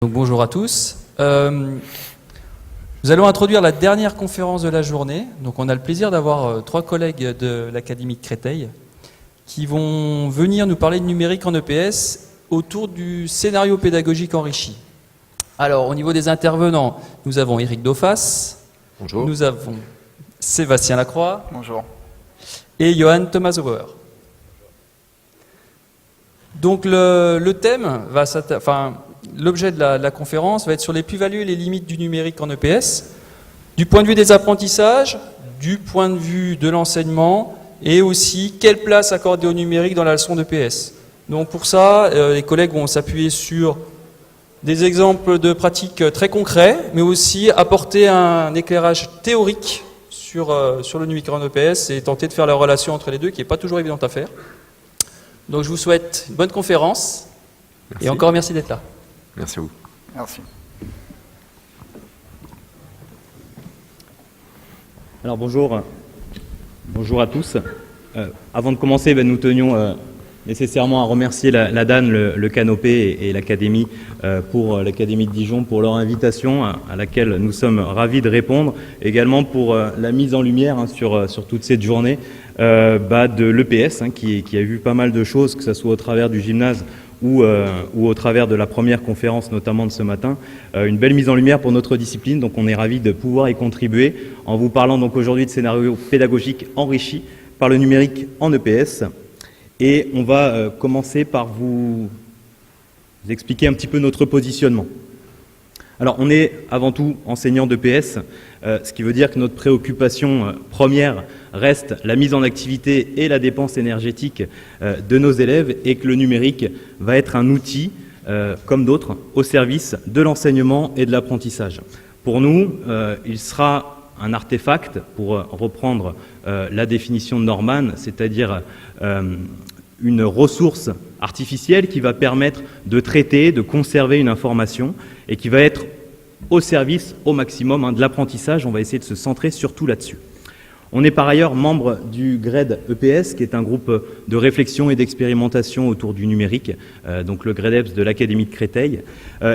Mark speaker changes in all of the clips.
Speaker 1: Donc bonjour à tous. Nous allons introduire la dernière conférence de la journée. Donc on a le plaisir d'avoir trois collègues de l'Académie de Créteil qui vont venir nous parler de numérique en EPS autour du scénario pédagogique enrichi. Alors au niveau des intervenants, nous avons Éric Dauphas.
Speaker 2: Bonjour.
Speaker 1: Nous avons Sébastien Lacroix.
Speaker 3: Bonjour.
Speaker 1: Et Johan Thomas-Bauer. Donc le thème va l'objet de la conférence va être sur les plus-values et les limites du numérique en EPS, du point de vue des apprentissages, du point de vue de l'enseignement, et aussi quelle place accorder au numérique dans la leçon d'EPS. Donc pour ça, les collègues vont s'appuyer sur des exemples de pratiques très concrets, mais aussi apporter un éclairage théorique sur le numérique en EPS et tenter de faire la relation entre les deux, qui n'est pas toujours évidente à faire. Donc je vous souhaite une bonne conférence, et encore merci d'être là.
Speaker 2: Merci à vous.
Speaker 3: Merci.
Speaker 4: Alors bonjour à tous. Avant de commencer, nous tenions nécessairement à remercier la DAN, le Canopé et l'Académie pour l'Académie de Dijon pour leur invitation à laquelle nous sommes ravis de répondre. Également pour la mise en lumière sur toute cette journée de l'EPS qui a vu pas mal de choses, que ce soit au travers du gymnase ou au travers de la première conférence notamment de ce matin, une belle mise en lumière pour notre discipline. Donc on est ravis de pouvoir y contribuer en vous parlant donc aujourd'hui de scénarios pédagogiques enrichis par le numérique en EPS. Et on va commencer par vous expliquer un petit peu notre positionnement. Alors on est avant tout enseignant d'EPS, ce qui veut dire que notre préoccupation première reste la mise en activité et la dépense énergétique de nos élèves, et que le numérique va être un outil, comme d'autres, au service de l'enseignement et de l'apprentissage. Pour nous, il sera un artefact, pour reprendre la définition de Norman, c'est-à-dire une ressource artificielle qui va permettre de traiter, de conserver une information et qui va être au service au maximum de l'apprentissage. On va essayer de se centrer surtout là-dessus. On est par ailleurs membre du GRED EPS, qui est un groupe de réflexion et d'expérimentation autour du numérique, donc le GREDEPS de l'Académie de Créteil.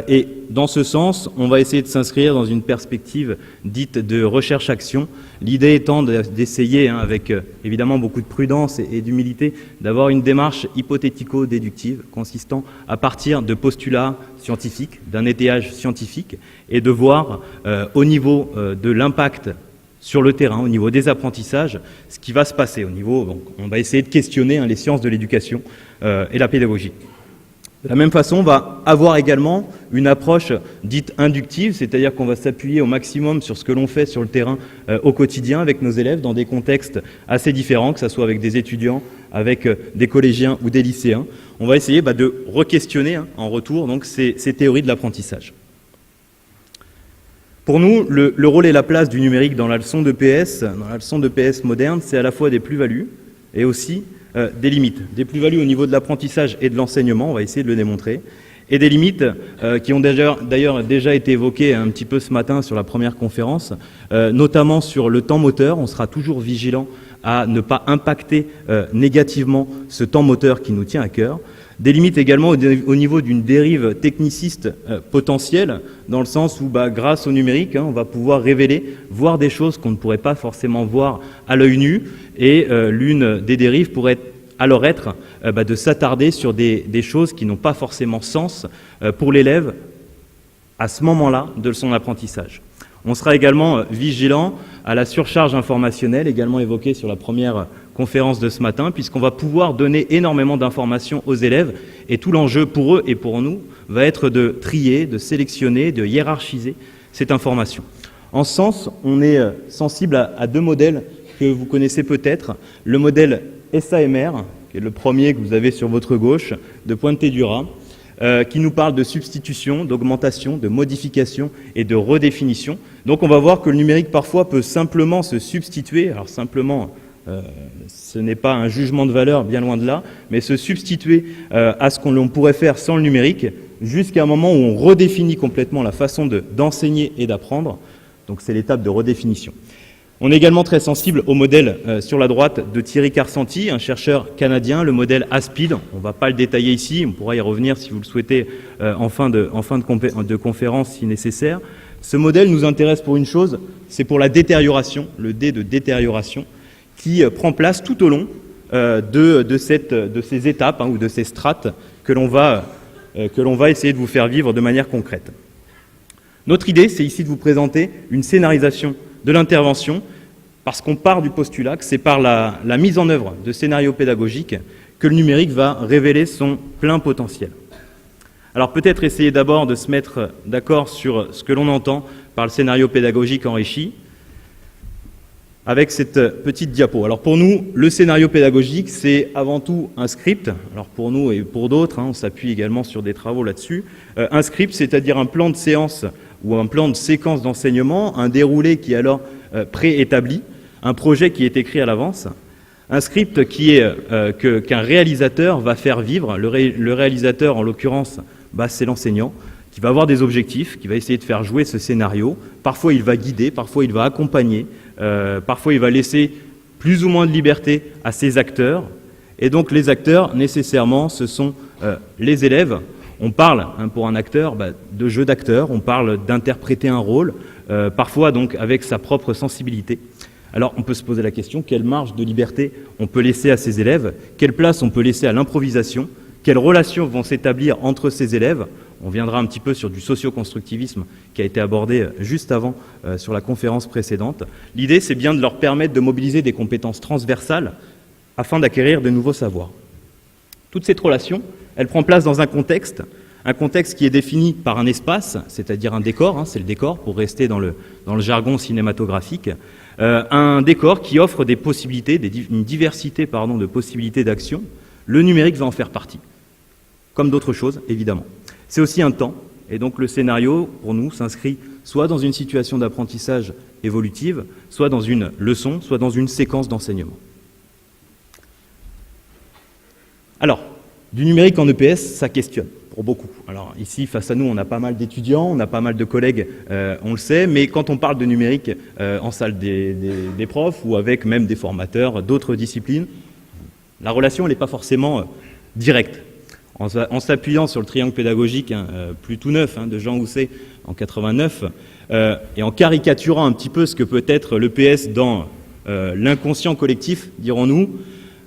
Speaker 4: Et dans ce sens, on va essayer de s'inscrire dans une perspective dite de recherche-action. L'idée étant d'essayer, avec évidemment beaucoup de prudence et d'humilité, d'avoir une démarche hypothético-déductive consistant à partir de postulats scientifiques, d'un étayage scientifique, et de voir au niveau de l'impact sur le terrain, au niveau des apprentissages, ce qui va se passer au niveau. Donc on va essayer de questionner les sciences de l'éducation et la pédagogie. De la même façon, on va avoir également une approche dite inductive, c'est-à-dire qu'on va s'appuyer au maximum sur ce que l'on fait sur le terrain au quotidien avec nos élèves dans des contextes assez différents, que ce soit avec des étudiants, avec des collégiens ou des lycéens. On va essayer de re-questionner en retour donc, ces théories de l'apprentissage. Pour nous, le rôle et la place du numérique dans la leçon d'EPS, moderne, c'est à la fois des plus-values et aussi des limites. Des plus-values au niveau de l'apprentissage et de l'enseignement, on va essayer de le démontrer, et des limites qui ont d'ailleurs déjà été évoquées un petit peu ce matin sur la première conférence, notamment sur le temps moteur. On sera toujours vigilant à ne pas impacter négativement ce temps moteur qui nous tient à cœur. Des limites également au niveau d'une dérive techniciste potentielle, dans le sens où grâce au numérique, on va pouvoir voir des choses qu'on ne pourrait pas forcément voir à l'œil nu, et l'une des dérives pourrait alors être de s'attarder sur des choses qui n'ont pas forcément sens pour l'élève à ce moment-là de son apprentissage. On sera également vigilant à la surcharge informationnelle, également évoquée sur la première conférence de ce matin, puisqu'on va pouvoir donner énormément d'informations aux élèves, et tout l'enjeu pour eux et pour nous va être de trier, de sélectionner, de hiérarchiser cette information. En ce sens, on est sensible à deux modèles que vous connaissez peut-être. Le modèle SAMR, qui est le premier que vous avez sur votre gauche, de Pointe-et-Dura, qui nous parle de substitution, d'augmentation, de modification et de redéfinition. Donc on va voir que le numérique parfois peut simplement se substituer, alors simplement ce n'est pas un jugement de valeur, bien loin de là, mais se substituer à ce qu'on pourrait faire sans le numérique, jusqu'à un moment où on redéfinit complètement la façon d'enseigner et d'apprendre. Donc c'est l'étape de redéfinition. On est également très sensible au modèle sur la droite de Thierry Karsanti, un chercheur canadien, le modèle ASPID. On ne va pas le détailler ici, on pourra y revenir si vous le souhaitez en fin de conférence si nécessaire. Ce modèle nous intéresse pour une chose, c'est pour la détérioration, le D de détérioration, qui prend place tout au long de ces étapes ou de ces strates que l'on va essayer de vous faire vivre de manière concrète. Notre idée, c'est ici de vous présenter une scénarisation de l'intervention, parce qu'on part du postulat que c'est par la mise en œuvre de scénarios pédagogiques que le numérique va révéler son plein potentiel. Alors peut-être essayer d'abord de se mettre d'accord sur ce que l'on entend par le scénario pédagogique enrichi, avec cette petite diapo. Alors pour nous, le scénario pédagogique, c'est avant tout un script. Alors pour nous et pour d'autres, on s'appuie également sur des travaux là-dessus. Un script, c'est-à-dire un plan de séance ou un plan de séquence d'enseignement, un déroulé qui est alors préétabli, un projet qui est écrit à l'avance, un script qu'un réalisateur va faire vivre. Le réalisateur, en l'occurrence, c'est l'enseignant, qui va avoir des objectifs, qui va essayer de faire jouer ce scénario. Parfois, il va guider, parfois, il va accompagner, parfois, il va laisser plus ou moins de liberté à ses acteurs. Et donc, les acteurs, nécessairement, ce sont les élèves. On parle, pour un acteur, de jeu d'acteur, on parle d'interpréter un rôle, parfois donc avec sa propre sensibilité. Alors on peut se poser la question, quelle marge de liberté on peut laisser à ces élèves, quelle place on peut laisser à l'improvisation, quelles relations vont s'établir entre ces élèves. On viendra un petit peu sur du socio-constructivisme qui a été abordé juste avant sur la conférence précédente. L'idée, c'est bien de leur permettre de mobiliser des compétences transversales afin d'acquérir de nouveaux savoirs. Toute cette relation, elle prend place dans un contexte qui est défini par un espace, c'est-à-dire un décor, c'est le décor pour rester dans le jargon cinématographique, un décor qui offre des possibilités, une diversité de possibilités d'action. Le numérique va en faire partie, comme d'autres choses, évidemment. C'est aussi un temps, et donc le scénario, pour nous, s'inscrit soit dans une situation d'apprentissage évolutive, soit dans une leçon, soit dans une séquence d'enseignement. Alors, du numérique en EPS, ça questionne pour beaucoup. Alors ici, face à nous, on a pas mal d'étudiants, on a pas mal de collègues, on le sait, mais quand on parle de numérique en salle des profs ou avec même des formateurs d'autres disciplines, la relation, elle n'est pas forcément directe. En s'appuyant sur le triangle pédagogique plus tout neuf de Jean Housset en 89, et en caricaturant un petit peu ce que peut être l'EPS dans l'inconscient collectif, dirons-nous,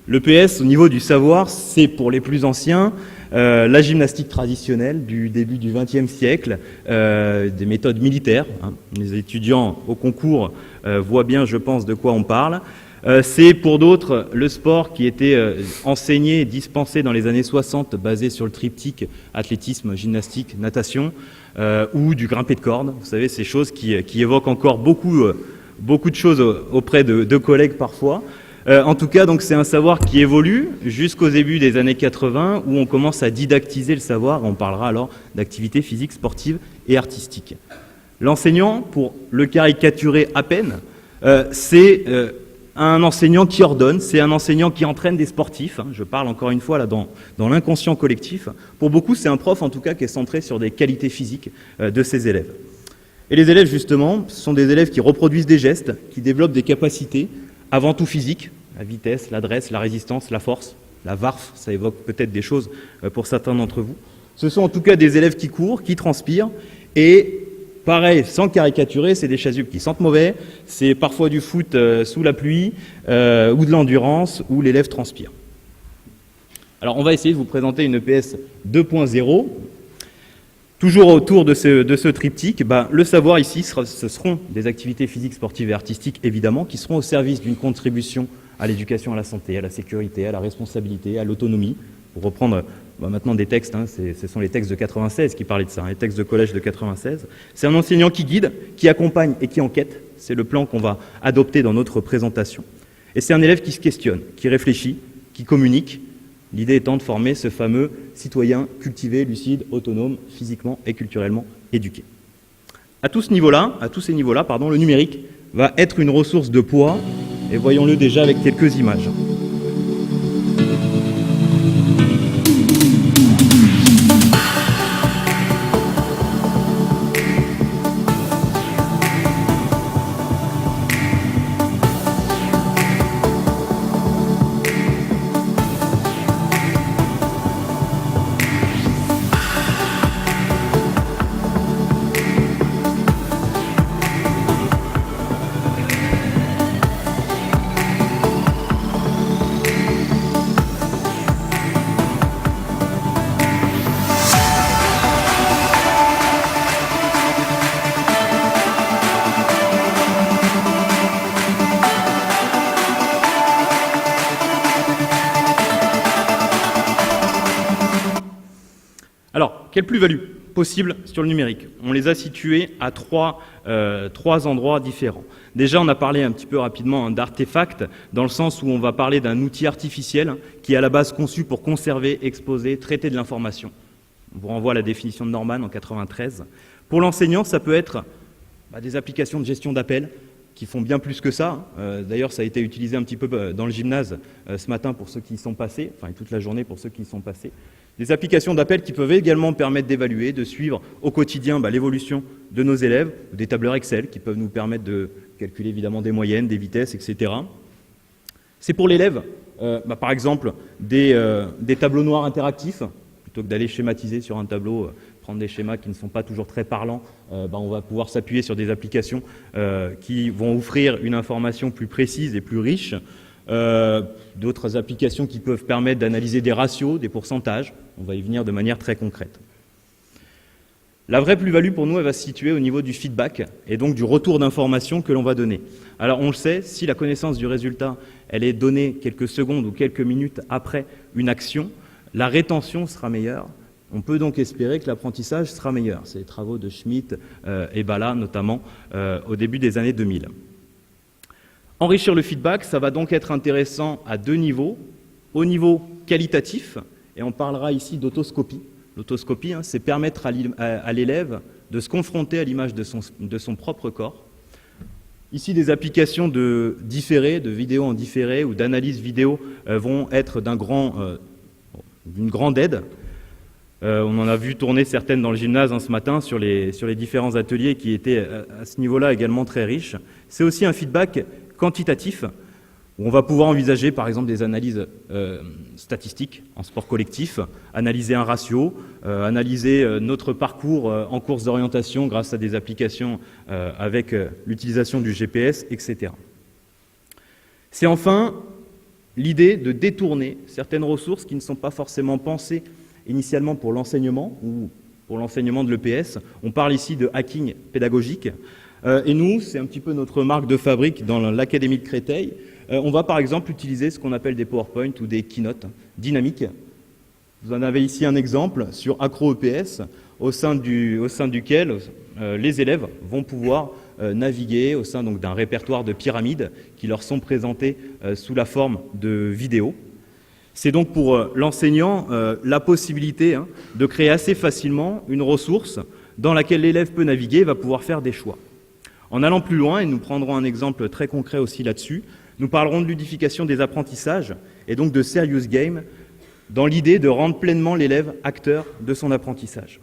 Speaker 4: l'EPS, au niveau du savoir, c'est pour les plus anciens la gymnastique traditionnelle du début du XXe siècle, des méthodes militaires. Les étudiants au concours voient bien, je pense, de quoi on parle. C'est pour d'autres le sport qui était enseigné et dispensé dans les années 60, basé sur le triptyque athlétisme, gymnastique, natation, ou du grimpé de corde. Vous savez, ces choses qui évoquent encore beaucoup de choses auprès de collègues parfois. En tout cas, donc, c'est un savoir qui évolue jusqu'au début des années 80, où on commence à didactiser le savoir. On parlera alors d'activités physiques, sportives et artistiques. L'enseignant, pour le caricaturer à peine, c'est un enseignant qui ordonne, c'est un enseignant qui entraîne des sportifs. Je parle encore une fois là dans l'inconscient collectif. Pour beaucoup, c'est un prof en tout cas qui est centré sur des qualités physiques de ses élèves. Et les élèves, justement, ce sont des élèves qui reproduisent des gestes, qui développent des capacités avant tout physiques, la vitesse, l'adresse, la résistance, la force, la varf, ça évoque peut-être des choses pour certains d'entre vous. Ce sont en tout cas des élèves qui courent, qui transpirent, et pareil, sans caricaturer, c'est des chasubles qui sentent mauvais, c'est parfois du foot sous la pluie, ou de l'endurance, où l'élève transpire. Alors on va essayer de vous présenter une EPS 2.0. Toujours autour de ce triptyque, le savoir ici, ce seront des activités physiques, sportives et artistiques, évidemment, qui seront au service d'une contribution à l'éducation, à la santé, à la sécurité, à la responsabilité, à l'autonomie. Pour reprendre maintenant des textes, ce sont les textes de 96 qui parlaient de ça, les textes de collège de 96. C'est un enseignant qui guide, qui accompagne et qui enquête. C'est le plan qu'on va adopter dans notre présentation. Et c'est un élève qui se questionne, qui réfléchit, qui communique. L'idée étant de former ce fameux citoyen cultivé, lucide, autonome, physiquement et culturellement éduqué. À tous ces niveaux-là, le numérique va être une ressource de poids, et voyons-le déjà avec quelques images. quelle plus-value possible sur le numérique? On les a situés à trois endroits différents. Déjà, on a parlé un petit peu rapidement d'artefacts, dans le sens où on va parler d'un outil artificiel qui est à la base conçu pour conserver, exposer, traiter de l'information. On vous renvoie à la définition de Norman en 93. Pour l'enseignant, ça peut être des applications de gestion d'appels qui font bien plus que ça. D'ailleurs, ça a été utilisé un petit peu dans le gymnase ce matin pour ceux qui y sont passés, enfin toute la journée pour ceux qui y sont passés. Des applications d'appel qui peuvent également permettre d'évaluer, de suivre au quotidien l'évolution de nos élèves, des tableurs Excel qui peuvent nous permettre de calculer évidemment des moyennes, des vitesses, etc. C'est pour l'élève, par exemple, des tableaux noirs interactifs, plutôt que d'aller schématiser sur un tableau, prendre des schémas qui ne sont pas toujours très parlants, on va pouvoir s'appuyer sur des applications qui vont offrir une information plus précise et plus riche. D'autres applications qui peuvent permettre d'analyser des ratios, des pourcentages. On va y venir de manière très concrète. La vraie plus-value pour nous, elle va se situer au niveau du feedback et donc du retour d'information que l'on va donner. Alors on le sait, si la connaissance du résultat, elle est donnée quelques secondes ou quelques minutes après une action, la rétention sera meilleure. On peut donc espérer que l'apprentissage sera meilleur. C'est les travaux de Schmitt et Bala, notamment au début des années 2000. Enrichir le feedback, ça va donc être intéressant à deux niveaux. Au niveau qualitatif, et on parlera ici d'autoscopie. L'autoscopie, c'est permettre à l'élève de se confronter à l'image de son propre corps. Ici, des applications de différé, de vidéo en différé ou d'analyse vidéo vont être d'une grande aide. On en a vu tourner certaines dans le gymnase ce matin sur les différents ateliers qui étaient à ce niveau-là également très riches. C'est aussi un feedback quantitatif, où on va pouvoir envisager par exemple des analyses statistiques en sport collectif, analyser un ratio, analyser notre parcours en course d'orientation grâce à des applications avec l'utilisation du GPS, etc. C'est enfin l'idée de détourner certaines ressources qui ne sont pas forcément pensées initialement pour l'enseignement ou pour l'enseignement de l'EPS. On parle ici de hacking pédagogique. Et nous, c'est un petit peu notre marque de fabrique dans l'Académie de Créteil. On va par exemple utiliser ce qu'on appelle des PowerPoint ou des keynotes dynamiques. Vous en avez ici un exemple sur Acro-EPS, au sein duquel les élèves vont pouvoir naviguer au sein d'un répertoire de pyramides qui leur sont présentés sous la forme de vidéos. C'est donc pour l'enseignant la possibilité de créer assez facilement une ressource dans laquelle l'élève peut naviguer et va pouvoir faire des choix. En allant plus loin, et nous prendrons un exemple très concret aussi là-dessus, nous parlerons de ludification des apprentissages et donc de serious game dans l'idée de rendre pleinement l'élève acteur de son apprentissage.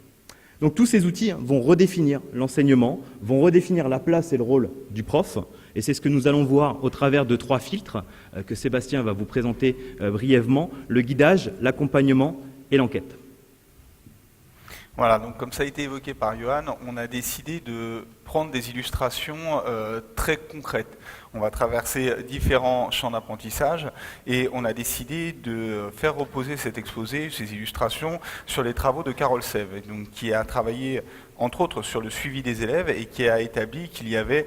Speaker 4: Donc tous ces outils vont redéfinir l'enseignement, vont redéfinir la place et le rôle du prof, et c'est ce que nous allons voir au travers de 3 filtres que Sébastien va vous présenter brièvement, le guidage, l'accompagnement et l'enquête.
Speaker 2: Voilà, donc comme ça a été évoqué par Johan, on a décidé de prendre des illustrations très concrètes. On va traverser différents champs d'apprentissage et on a décidé de faire reposer cet exposé, ces illustrations, sur les travaux de Carole Sève, donc, qui a travaillé entre autres sur le suivi des élèves et qui a établi qu'il y avait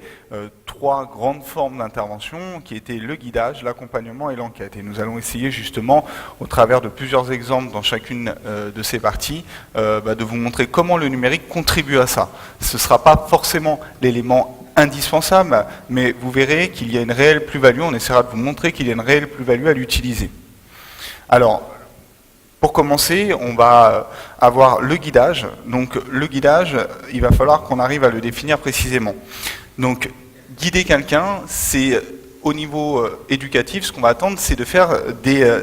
Speaker 2: 3 grandes formes d'intervention qui étaient le guidage, l'accompagnement et l'enquête. Et nous allons essayer justement, au travers de plusieurs exemples dans chacune de ces parties, de vous montrer comment le numérique contribue à ça. Ce ne sera pas forcément l'élément indispensable, mais vous verrez qu'il y a une réelle plus-value, on essaiera de vous montrer qu'il y a une réelle plus-value à l'utiliser. Alors, pour commencer, on va avoir le guidage. Donc le guidage, il va falloir qu'on arrive à le définir précisément. Donc guider quelqu'un, c'est au niveau éducatif, ce qu'on va attendre, c'est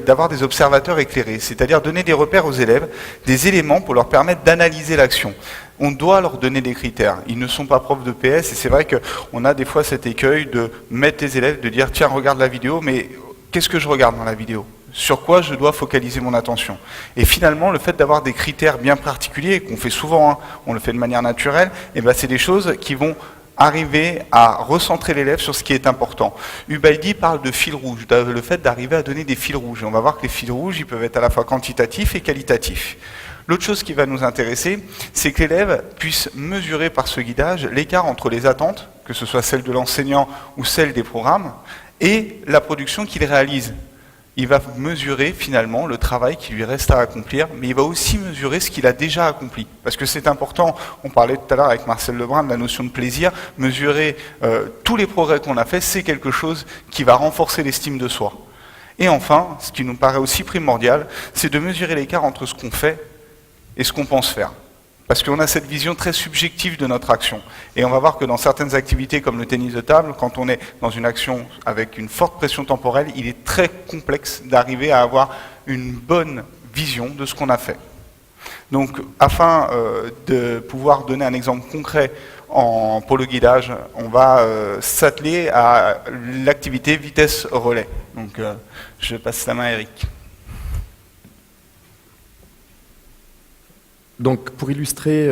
Speaker 2: d'avoir des observateurs éclairés, c'est-à-dire donner des repères aux élèves, des éléments pour leur permettre d'analyser l'action. On doit leur donner des critères. Ils ne sont pas profs de PS et c'est vrai qu'on a des fois cet écueil de mettre les élèves, de dire tiens, regarde la vidéo, mais qu'est-ce que je regarde dans la vidéo ? Sur quoi je dois focaliser mon attention. Et finalement, le fait d'avoir des critères bien particuliers, qu'on fait souvent, on le fait de manière naturelle, et c'est des choses qui vont arriver à recentrer l'élève sur ce qui est important. Ubaldi parle de fil rouge, le fait d'arriver à donner des fils rouges. Et on va voir que les fils rouges, ils peuvent être à la fois quantitatifs et qualitatifs. L'autre chose qui va nous intéresser, c'est que l'élève puisse mesurer par ce guidage l'écart entre les attentes, que ce soit celle de l'enseignant ou celle des programmes, et la production qu'il réalise. il va mesurer finalement le travail qui lui reste à accomplir, mais il va aussi mesurer ce qu'il a déjà accompli. Parce que c'est important, on parlait tout à l'heure avec Marcel Lebrun de la notion de plaisir, mesurer tous les progrès qu'on a faits, c'est quelque chose qui va renforcer l'estime de soi. Et enfin, ce qui nous paraît aussi primordial, c'est de mesurer l'écart entre ce qu'on fait et ce qu'on pense faire. Parce qu'on a cette vision très subjective de notre action. Et on va voir que dans certaines activités comme le tennis de table, quand on est dans une action avec une forte pression temporelle, il est très complexe d'arriver à avoir une bonne vision de ce qu'on a fait. Donc, afin de pouvoir donner un exemple concret pour le guidage, on va s'atteler à l'activité vitesse relais. Donc, je passe la main à Eric.
Speaker 3: Donc, pour illustrer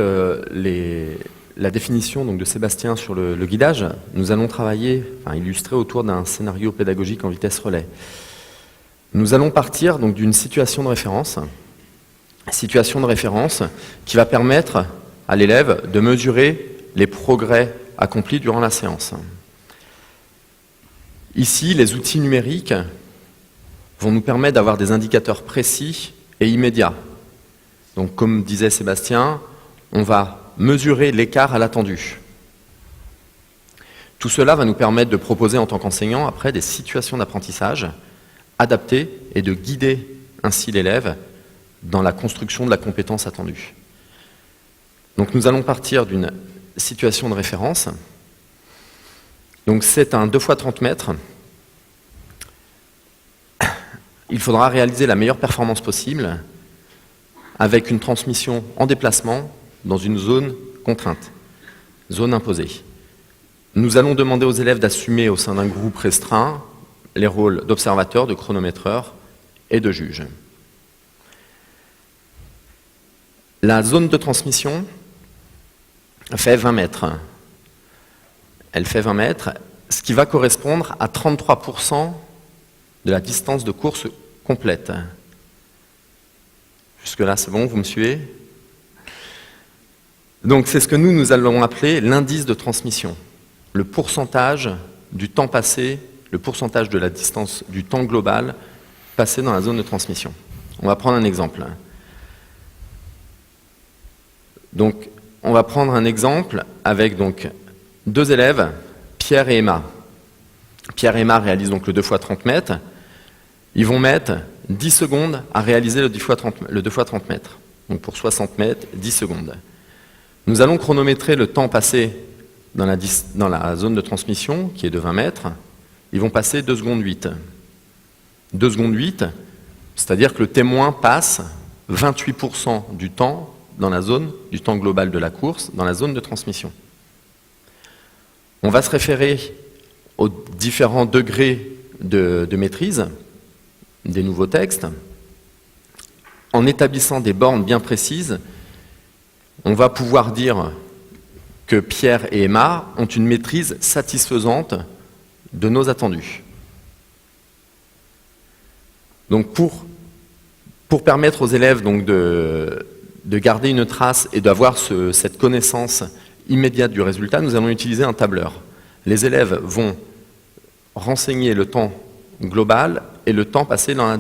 Speaker 3: la définition donc, de Sébastien sur le guidage, nous allons illustrer autour d'un scénario pédagogique en vitesse relais. Nous allons partir donc d'une situation de référence qui va permettre à l'élève de mesurer les progrès accomplis durant la séance. Ici, les outils numériques vont nous permettre d'avoir des indicateurs précis et immédiats. Donc, comme disait Sébastien, on va mesurer l'écart à l'attendu. Tout cela va nous permettre de proposer en tant qu'enseignant après des situations d'apprentissage adaptées et de guider ainsi l'élève dans la construction de la compétence attendue. Donc, nous allons partir d'une situation de référence. Donc, c'est un 2 x 30 mètres. Il faudra réaliser la meilleure performance possible avec une transmission en déplacement dans une zone contrainte, zone imposée. Nous allons demander aux élèves d'assumer au sein d'un groupe restreint les rôles d'observateur, de chronométreur et de juge. La zone de transmission fait 20 mètres. Elle fait 20 mètres, ce qui va correspondre à 33% de la distance de course complète. Jusque-là, c'est bon, vous me suivez? Donc, c'est ce que nous allons appeler l'indice de transmission. Le pourcentage du temps passé, le pourcentage de la distance du temps global passé dans la zone de transmission. On va prendre un exemple. Donc, on va prendre un exemple avec donc 2 élèves, Pierre et Emma. Pierre et Emma réalisent donc le 2 x 30 mètres. Ils vont mettre 10 secondes à réaliser le 2 x 30 mètres. Donc pour 60 mètres, 10 secondes. Nous allons chronométrer le temps passé dans la zone de transmission, qui est de 20 mètres. Ils vont passer 2 secondes 8. 2 secondes 8, c'est-à-dire que le témoin passe 28% du temps dans la zone, du temps global de la course, dans la zone de transmission. On va se référer aux différents degrés de maîtrise des nouveaux textes. En établissant des bornes bien précises, on va pouvoir dire que Pierre et Emma ont une maîtrise satisfaisante de nos attendus. Donc pour permettre aux élèves donc de garder une trace et d'avoir cette connaissance immédiate du résultat, nous allons utiliser un tableur. Les élèves vont renseigner le temps global et le temps passé dans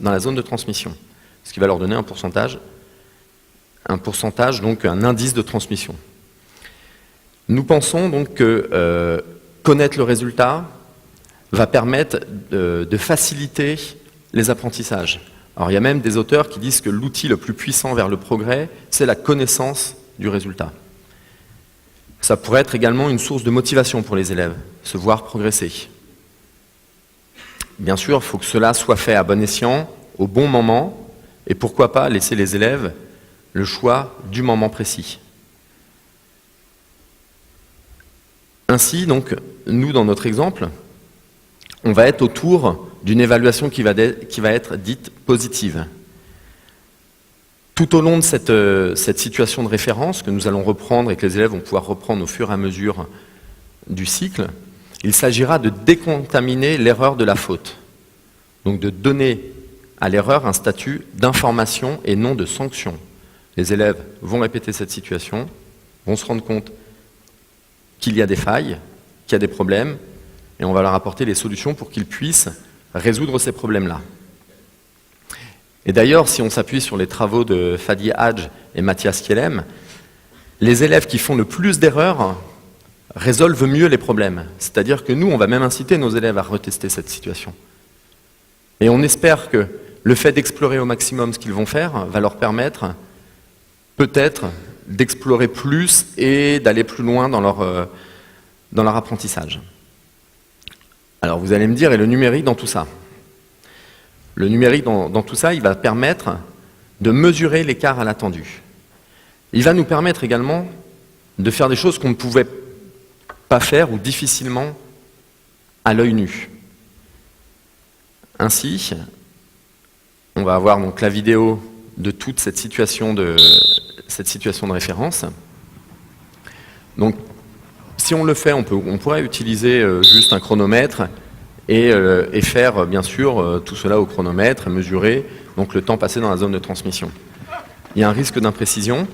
Speaker 3: la zone de transmission, ce qui va leur donner un pourcentage, donc un indice de transmission. Nous pensons donc que connaître le résultat va permettre de faciliter les apprentissages. Alors il y a même des auteurs qui disent que l'outil le plus puissant vers le progrès, c'est la connaissance du résultat. Ça pourrait être également une source de motivation pour les élèves, se voir progresser. Bien sûr, il faut que cela soit fait à bon escient, au bon moment, et pourquoi pas laisser les élèves le choix du moment précis. Ainsi, donc, nous, dans notre exemple, on va être autour d'une évaluation qui va être dite positive. Tout au long de cette situation de référence que nous allons reprendre et que les élèves vont pouvoir reprendre au fur et à mesure du cycle, il s'agira de décontaminer l'erreur de la faute. Donc de donner à l'erreur un statut d'information et non de sanction. Les élèves vont répéter cette situation, vont se rendre compte qu'il y a des failles, qu'il y a des problèmes, et on va leur apporter les solutions pour qu'ils puissent résoudre ces problèmes-là. Et d'ailleurs, si on s'appuie sur les travaux de Fadi Hadj et Mathias Kielem, les élèves qui font le plus d'erreurs résolvent mieux les problèmes. C'est-à-dire que nous, on va même inciter nos élèves à retester cette situation. Et on espère que le fait d'explorer au maximum ce qu'ils vont faire va leur permettre peut-être d'explorer plus et d'aller plus loin dans leur apprentissage. Alors vous allez me dire, et le numérique dans tout ça? Le numérique dans tout ça, il va permettre de mesurer l'écart à l'attendu. Il va nous permettre également de faire des choses qu'on ne pouvait pas faire ou difficilement à l'œil nu. Ainsi, on va avoir donc la vidéo de toute cette situation de référence. Donc, si on le fait, on pourrait utiliser juste un chronomètre et faire bien sûr tout cela au chronomètre et mesurer donc le temps passé dans la zone de transmission. Il y a un risque d'imprécision.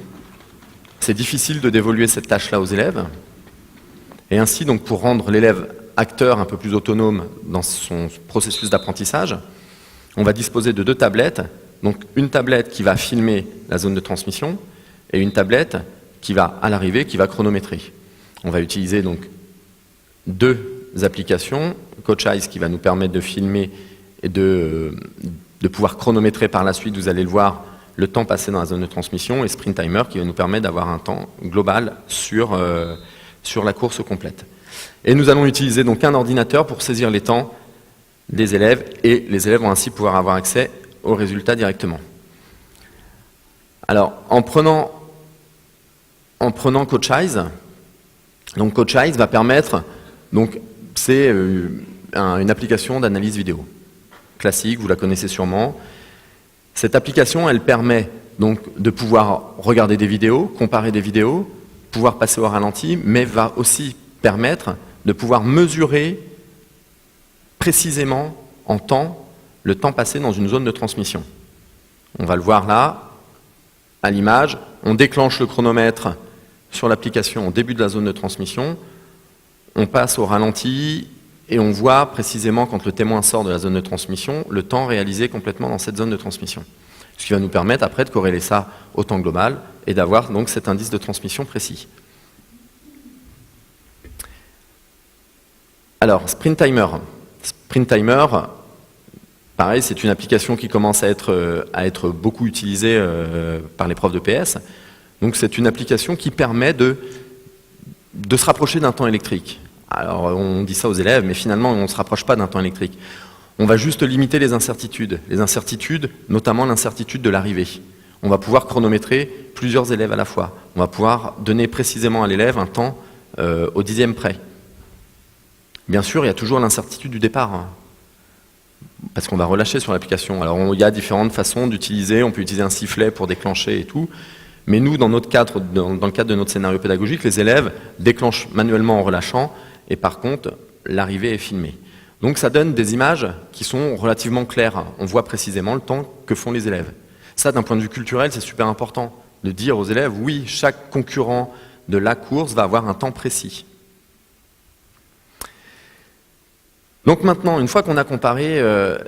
Speaker 3: C'est difficile de dévoluer cette tâche-là aux élèves. Et ainsi, donc, pour rendre l'élève acteur un peu plus autonome dans son processus d'apprentissage, on va disposer de 2 tablettes. Donc une tablette qui va filmer la zone de transmission et une tablette qui va, à l'arrivée, qui va chronométrer. On va utiliser donc 2 applications, CoachEyes qui va nous permettre de filmer et de pouvoir chronométrer par la suite, vous allez le voir, le temps passé dans la zone de transmission, et Sprint Timer qui va nous permettre d'avoir un temps global sur la course complète. Et nous allons utiliser donc un ordinateur pour saisir les temps des élèves, et les élèves vont ainsi pouvoir avoir accès aux résultats directement. Alors, en prenant CoachEyes, donc CoachEyes va permettre, donc c'est une application d'analyse vidéo classique, vous la connaissez sûrement. Cette application, elle permet donc de pouvoir regarder des vidéos, comparer des vidéos, pouvoir passer au ralenti, mais va aussi permettre de pouvoir mesurer précisément en temps le temps passé dans une zone de transmission. On va le voir là, à l'image. On déclenche le chronomètre sur l'application au début de la zone de transmission. On passe au ralenti et on voit précisément quand le témoin sort de la zone de transmission, le temps réalisé complètement dans cette zone de transmission. Ce qui va nous permettre après de corréler ça au temps global et d'avoir donc cet indice de transmission précis. Alors, Sprint Timer. Sprint Timer, pareil, c'est une application qui commence à être beaucoup utilisée par les profs de PS. Donc c'est une application qui permet de se rapprocher d'un temps électrique. Alors on dit ça aux élèves, mais finalement on ne se rapproche pas d'un temps électrique. On va juste limiter les incertitudes, notamment l'incertitude de l'arrivée. On va pouvoir chronométrer plusieurs élèves à la fois. On va pouvoir donner précisément à l'élève un temps au 10e près. Bien sûr, il y a toujours l'incertitude du départ, hein, parce qu'on va relâcher sur l'application. Alors il y a différentes façons d'utiliser, on peut utiliser un sifflet pour déclencher et tout, mais nous, dans le cadre de notre scénario pédagogique, les élèves déclenchent manuellement en relâchant, et par contre, l'arrivée est filmée. Donc ça donne des images qui sont relativement claires. On voit précisément le temps que font les élèves. Ça, d'un point de vue culturel, c'est super important de dire aux élèves, oui, chaque concurrent de la course va avoir un temps précis. Donc maintenant, une fois qu'on a comparé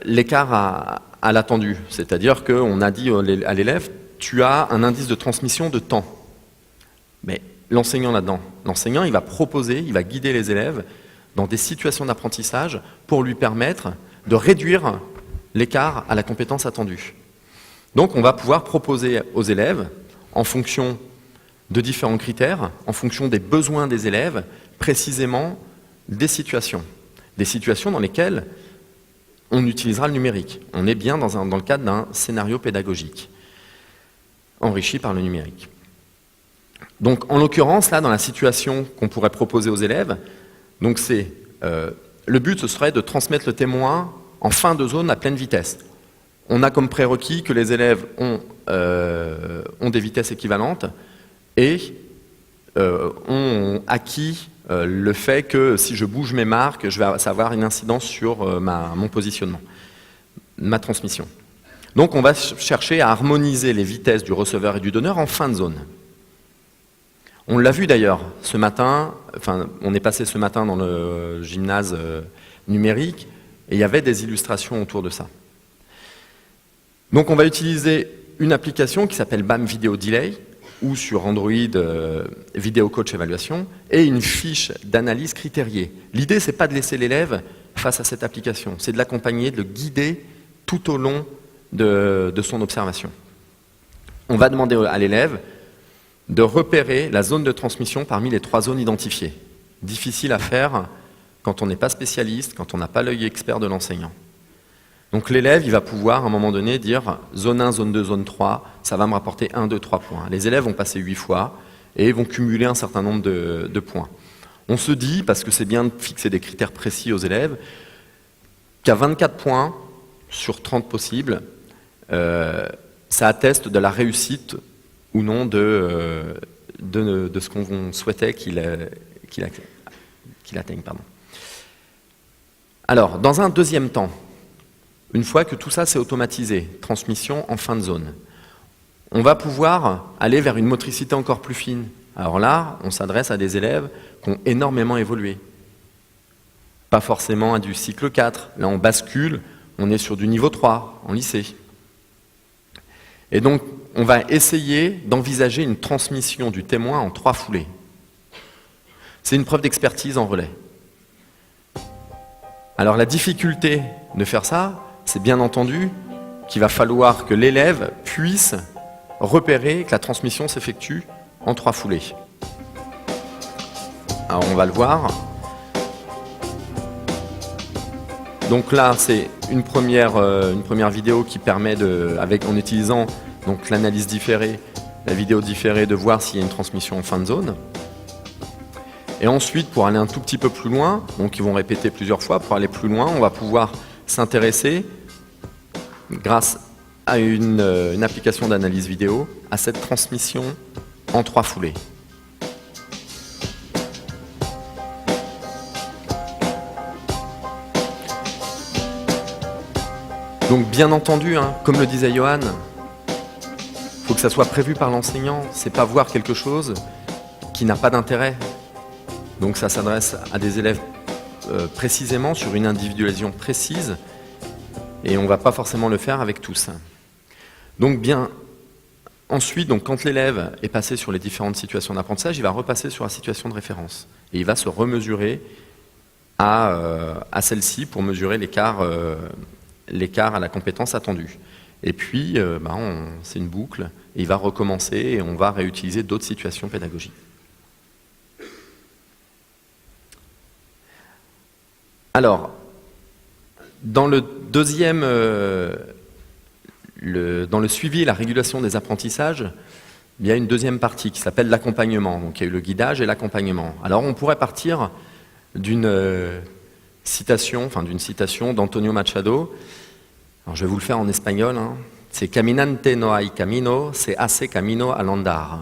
Speaker 3: l'écart à l'attendu, c'est-à-dire qu'on a dit à l'élève, tu as un indice de transmission de temps. Mais l'enseignant là-dedans, l'enseignant, il va proposer, il va guider les élèves dans des situations d'apprentissage pour lui permettre de réduire l'écart à la compétence attendue. Donc on va pouvoir proposer aux élèves, en fonction de différents critères, en fonction des besoins des élèves, précisément des situations dans lesquelles on utilisera le numérique. On est bien dans le cadre d'un scénario pédagogique, enrichi par le numérique. Donc en l'occurrence, là, dans la situation qu'on pourrait proposer aux élèves, donc le but, ce serait de transmettre le témoin en fin de zone à pleine vitesse. On a comme prérequis que les élèves ont des vitesses équivalentes et ont acquis le fait que si je bouge mes marques, ça va avoir une incidence sur mon positionnement, ma transmission. Donc on va chercher à harmoniser les vitesses du receveur et du donneur en fin de zone. On l'a vu d'ailleurs ce matin, on est passé ce matin dans le gymnase numérique, Et il y avait des illustrations autour de ça. Donc on va utiliser une application qui s'appelle BAM Video Delay, ou sur Android Video Coach Évaluation, et une fiche d'analyse critériée. L'idée, c'est pas de laisser l'élève face à cette application, c'est de l'accompagner, de le guider tout au long de son observation. On va demander à l'élève de repérer la zone de transmission parmi les 3 zones identifiées. Difficile à faire quand on n'est pas spécialiste, quand on n'a pas l'œil expert de l'enseignant. Donc l'élève, il va pouvoir à un moment donné dire zone 1, zone 2, zone 3, ça va me rapporter 1, 2, 3 points. Les élèves vont passer 8 fois et vont cumuler un certain nombre de points. On se dit, parce que c'est bien de fixer des critères précis aux élèves, qu'à 24 points sur 30 possibles, ça atteste de la réussite ou non de ce qu'on souhaitait qu'il atteigne. Pardon. Alors, dans un deuxième temps, une fois que tout ça c'est automatisé, transmission en fin de zone, on va pouvoir aller vers une motricité encore plus fine. Alors là, on s'adresse à des élèves qui ont énormément évolué. Pas forcément à du cycle 4. Là, on bascule, on est sur du niveau 3 en lycée. Et donc, on va essayer d'envisager une transmission du témoin en 3 foulées. C'est une preuve d'expertise en relais. Alors la difficulté de faire ça, c'est bien entendu qu'il va falloir que l'élève puisse repérer que la transmission s'effectue en 3 foulées. Alors on va le voir. Donc là, c'est une première vidéo qui permet, en utilisant donc l'analyse différée, la vidéo différée, de voir s'il y a une transmission en fin de zone. Et ensuite, pour aller un tout petit peu plus loin, donc ils vont répéter plusieurs fois, pour aller plus loin, on va pouvoir s'intéresser, grâce à une application d'analyse vidéo, à cette transmission en 3 foulées. Donc bien entendu, comme le disait Johan, il faut que ça soit prévu par l'enseignant, c'est pas voir quelque chose qui n'a pas d'intérêt. Donc ça s'adresse à des élèves précisément sur une individualisation précise, et on ne va pas forcément le faire avec tous. Donc bien, ensuite, quand l'élève est passé sur les différentes situations d'apprentissage, il va repasser sur la situation de référence. Et il va se remesurer à celle-ci pour mesurer l'écart à la compétence attendue. Et puis, c'est une boucle, et il va recommencer et on va réutiliser d'autres situations pédagogiques. Alors, dans le deuxième, dans le suivi et la régulation des apprentissages, il y a une deuxième partie qui s'appelle l'accompagnement. Donc il y a eu le guidage et l'accompagnement. Alors on pourrait partir d'une citation d'Antonio Machado. Alors je vais vous le faire en espagnol. C'est caminante no hay camino, se hace camino al andar.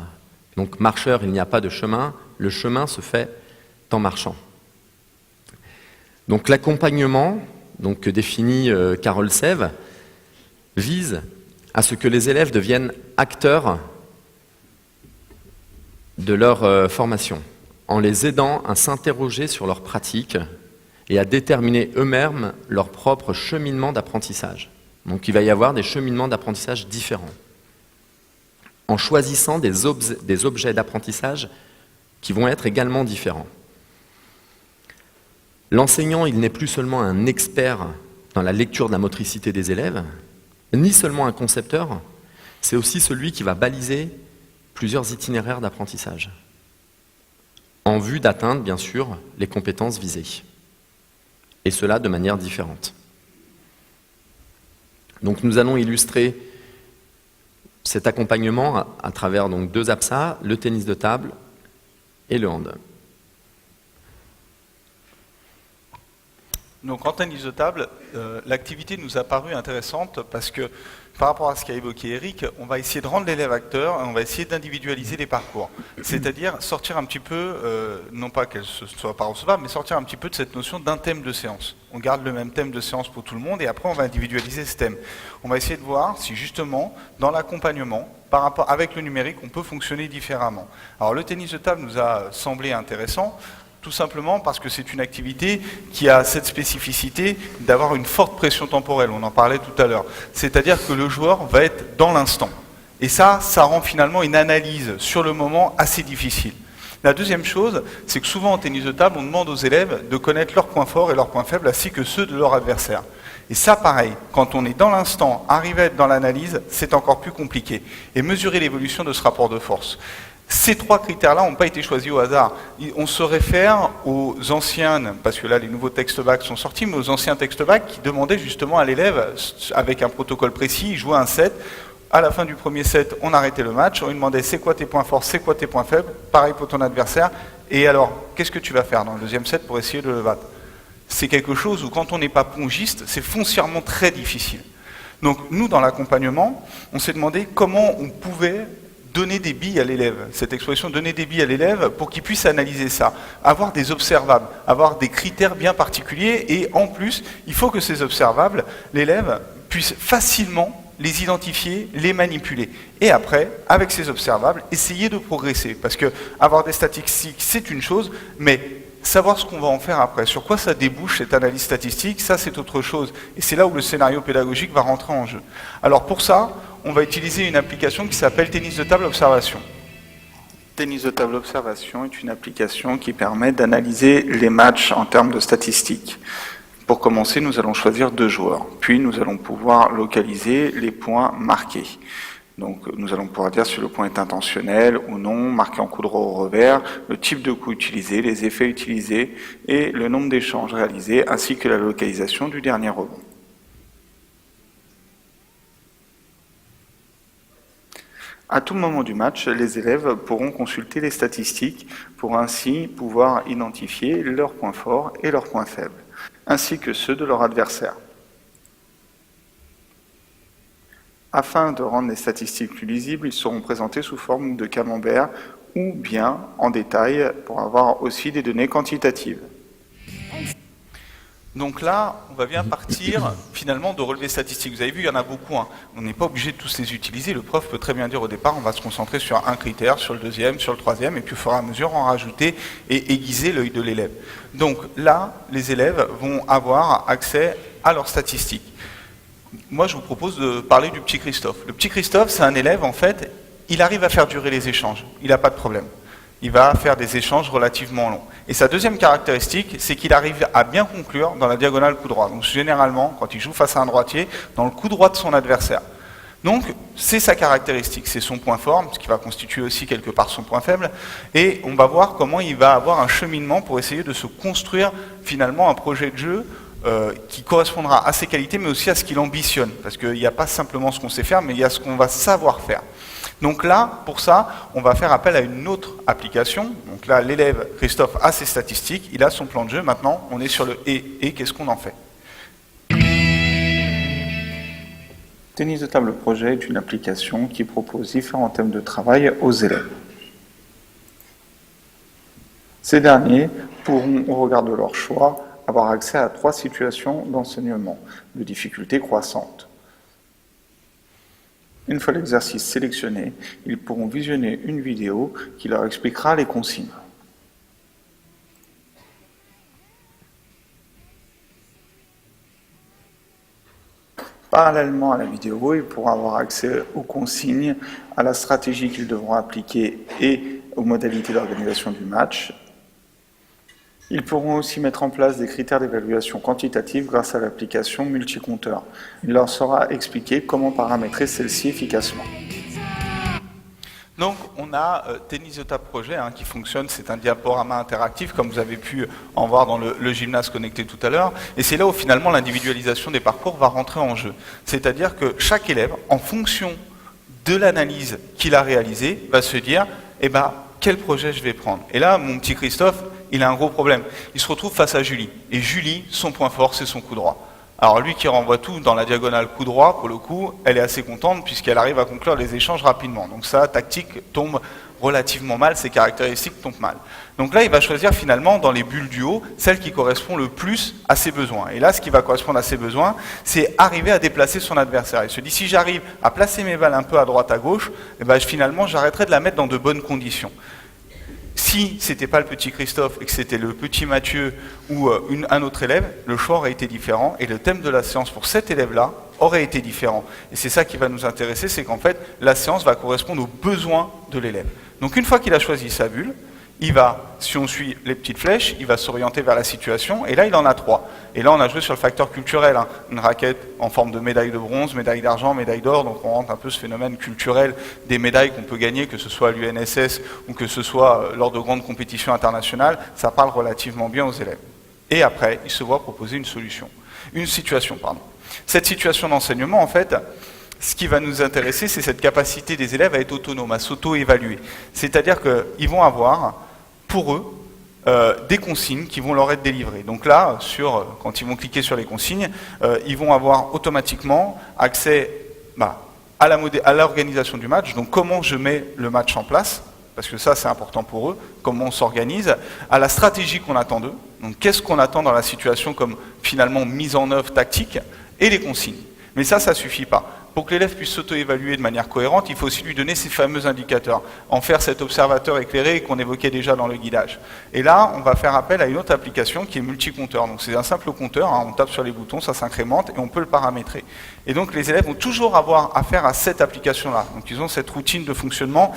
Speaker 3: Donc marcheur, il n'y a pas de chemin, le chemin se fait en marchant. Donc l'accompagnement, que définit Carole Sève, vise à ce que les élèves deviennent acteurs de leur formation, en les aidant à s'interroger sur leurs pratiques et à déterminer eux-mêmes leur propre cheminement d'apprentissage. Donc il va y avoir des cheminements d'apprentissage différents, en choisissant des objets d'apprentissage qui vont être également différents. L'enseignant, il n'est plus seulement un expert dans la lecture de la motricité des élèves, ni seulement un concepteur, c'est aussi celui qui va baliser plusieurs itinéraires d'apprentissage, en vue d'atteindre, bien sûr, les compétences visées, et cela de manière différente. Donc nous allons illustrer cet accompagnement à travers 2 APSA, le tennis de table et le hand.
Speaker 2: Donc en tennis de table, l'activité nous a paru intéressante parce que par rapport à ce qu'a évoqué Eric, on va essayer de rendre l'élève acteur et on va essayer d'individualiser les parcours. C'est-à-dire sortir un petit peu, non pas qu'elle ne soit pas recevable, mais sortir un petit peu de cette notion d'un thème de séance. On garde le même thème de séance pour tout le monde et après on va individualiser ce thème. On va essayer de voir si justement, dans l'accompagnement, par rapport avec le numérique, on peut fonctionner différemment. Alors le tennis de table nous a semblé intéressant, Tout simplement parce que c'est une activité qui a cette spécificité d'avoir une forte pression temporelle, on en parlait tout à l'heure. C'est-à-dire que le joueur va être dans l'instant. Et ça rend finalement une analyse sur le moment assez difficile. La deuxième chose, c'est que souvent en tennis de table, on demande aux élèves de connaître leurs points forts et leurs points faibles, ainsi que ceux de leur adversaire. Et ça, pareil, quand on est dans l'instant, arriver à être dans l'analyse, c'est encore plus compliqué. Et mesurer l'évolution de ce rapport de force. Ces trois critères-là n'ont pas été choisis au hasard. On se réfère aux anciennes, parce que là les nouveaux textes bac sont sortis, mais aux anciens textes bac qui demandaient justement à l'élève, avec un protocole précis, il jouait un set. À la fin du premier set, on arrêtait le match, on lui demandait c'est quoi tes points forts, c'est quoi tes points faibles, pareil pour ton adversaire, et alors, qu'est-ce que tu vas faire dans le deuxième set pour essayer de le battre? C'est quelque chose où quand on n'est pas pongiste, c'est foncièrement très difficile. Donc nous, dans l'accompagnement, on s'est demandé comment on pouvait donner des billes à l'élève, cette expression donner des billes à l'élève pour qu'il puisse analyser ça, avoir des observables, avoir des critères bien particuliers, et en plus, il faut que ces observables, l'élève puisse facilement les identifier, les manipuler. Et après, avec ces observables, essayer de progresser. Parce que avoir des statistiques, c'est une chose, mais savoir ce qu'on va en faire après, sur quoi ça débouche cette analyse statistique, ça c'est autre chose. Et c'est là où le scénario pédagogique va rentrer en jeu. Alors pour ça, on va utiliser une application qui s'appelle Tennis de table observation. Tennis de table observation est une application qui permet d'analyser les matchs en termes de statistiques. Pour commencer, nous allons choisir 2 joueurs, puis nous allons pouvoir localiser les points marqués. Donc nous allons pouvoir dire si le point est intentionnel ou non, marqué en coup droit ou revers, le type de coup utilisé, les effets utilisés et le nombre d'échanges réalisés, ainsi que la localisation du dernier rebond. À tout moment du match, les élèves pourront consulter les statistiques pour ainsi pouvoir identifier leurs points forts et leurs points faibles, ainsi que ceux de leur adversaire. Afin de rendre les statistiques plus lisibles, ils seront présentés sous forme de camembert ou bien en détail pour avoir aussi des données quantitatives. Donc là, on va bien partir finalement de relevés statistiques. Vous avez vu, il y en a beaucoup. Hein. On n'est pas obligé de tous les utiliser. Le prof peut très bien dire au départ, on va se concentrer sur un critère, sur le deuxième, sur le troisième, et puis au fur et à mesure en rajouter et aiguiser l'œil de l'élève. Donc là, les élèves vont avoir accès à leurs statistiques. Moi, je vous propose de parler du petit Christophe. Le petit Christophe, c'est un élève, en fait, il arrive à faire durer les échanges. Il n'a pas de problème. Il va faire des échanges relativement longs. Et sa deuxième caractéristique, c'est qu'il arrive à bien conclure dans la diagonale coup droit. Donc généralement, quand il joue face à un droitier, dans le coup droit de son adversaire. Donc c'est sa caractéristique, c'est son point fort, ce qui va constituer aussi quelque part son point faible. Et on va voir comment il va avoir un cheminement pour essayer de se construire finalement un projet de jeu qui correspondra à ses qualités, mais aussi à ce qu'il ambitionne. Parce qu'il n'y a pas simplement ce qu'on sait faire, mais il y a ce qu'on va savoir faire. Donc là, pour ça, on va faire appel à une autre application. Donc là, l'élève Christophe a ses statistiques, il a son plan de jeu. Maintenant, on est sur le et qu'est-ce qu'on en fait? Tennis de table projet est une application qui propose différents thèmes de travail aux élèves. Ces derniers pourront, au regard de leur choix, avoir accès à 3 situations d'enseignement de difficulté croissante. Une fois l'exercice sélectionné, ils pourront visionner une vidéo qui leur expliquera les consignes. Parallèlement à la vidéo, ils pourront avoir accès aux consignes, à la stratégie qu'ils devront appliquer et aux modalités d'organisation du match. Ils pourront aussi mettre en place des critères d'évaluation quantitative grâce à l'application multicompteur. Il leur sera expliqué comment paramétrer celle-ci efficacement. Donc on a Tennis de table projet qui fonctionne, c'est un diaporama interactif comme vous avez pu en voir dans le gymnase connecté tout à l'heure, et c'est là où finalement l'individualisation des parcours va rentrer en jeu. C'est-à-dire que chaque élève, en fonction de l'analyse qu'il a réalisée, va se dire quel projet je vais prendre. Et là, mon petit Christophe, il a un gros problème. Il se retrouve face à Julie. Et Julie, son point fort, c'est son coup droit. Alors lui qui renvoie tout dans la diagonale coup droit, pour le coup, elle est assez contente puisqu'elle arrive à conclure les échanges rapidement. Donc sa tactique tombe relativement mal, ses caractéristiques tombent mal. Donc là, il va choisir finalement dans les bulles du haut, celle qui correspond le plus à ses besoins. Et là, ce qui va correspondre à ses besoins, c'est arriver à déplacer son adversaire. Il se dit, si j'arrive à placer mes balles un peu à droite, à gauche, finalement, j'arrêterai de la mettre dans de bonnes conditions. Si c'était pas le petit Christophe et que c'était le petit Mathieu ou un autre élève, le choix aurait été différent et le thème de la séance pour cet élève-là aurait été différent. Et c'est ça qui va nous intéresser, c'est qu'en fait, la séance va correspondre aux besoins de l'élève. Donc une fois qu'il a choisi sa bulle, il va, si on suit les petites flèches, il va s'orienter vers la situation, et là il en a 3. Et là on a joué sur le facteur culturel, hein. Une raquette en forme de médaille de bronze, médaille d'argent, médaille d'or, donc on rentre un peu ce phénomène culturel des médailles qu'on peut gagner, que ce soit à l'UNSS ou que ce soit lors de grandes compétitions internationales, ça parle relativement bien aux élèves. Et après, il se voit proposer une situation. Cette situation d'enseignement, en fait, ce qui va nous intéresser, c'est cette capacité des élèves à être autonomes, à s'auto-évaluer. C'est-à-dire qu'ils vont avoir, pour eux, des consignes qui vont leur être délivrées. Donc là, quand ils vont cliquer sur les consignes, ils vont avoir automatiquement accès à l'organisation du match. Donc comment je mets le match en place, parce que ça c'est important pour eux, comment on s'organise, à la stratégie qu'on attend d'eux, donc qu'est-ce qu'on attend dans la situation comme finalement mise en œuvre tactique, et les consignes. Mais ça ne suffit pas. Pour que l'élève puisse s'auto-évaluer de manière cohérente, il faut aussi lui donner ces fameux indicateurs, en faire cet observateur éclairé qu'on évoquait déjà dans le guidage. Et là, on va faire appel à une autre application qui est multi-compteur. Donc c'est un simple compteur, hein, on tape sur les boutons, ça s'incrémente et on peut le paramétrer. Et donc les élèves vont toujours avoir affaire à cette application-là. Donc ils ont cette routine de fonctionnement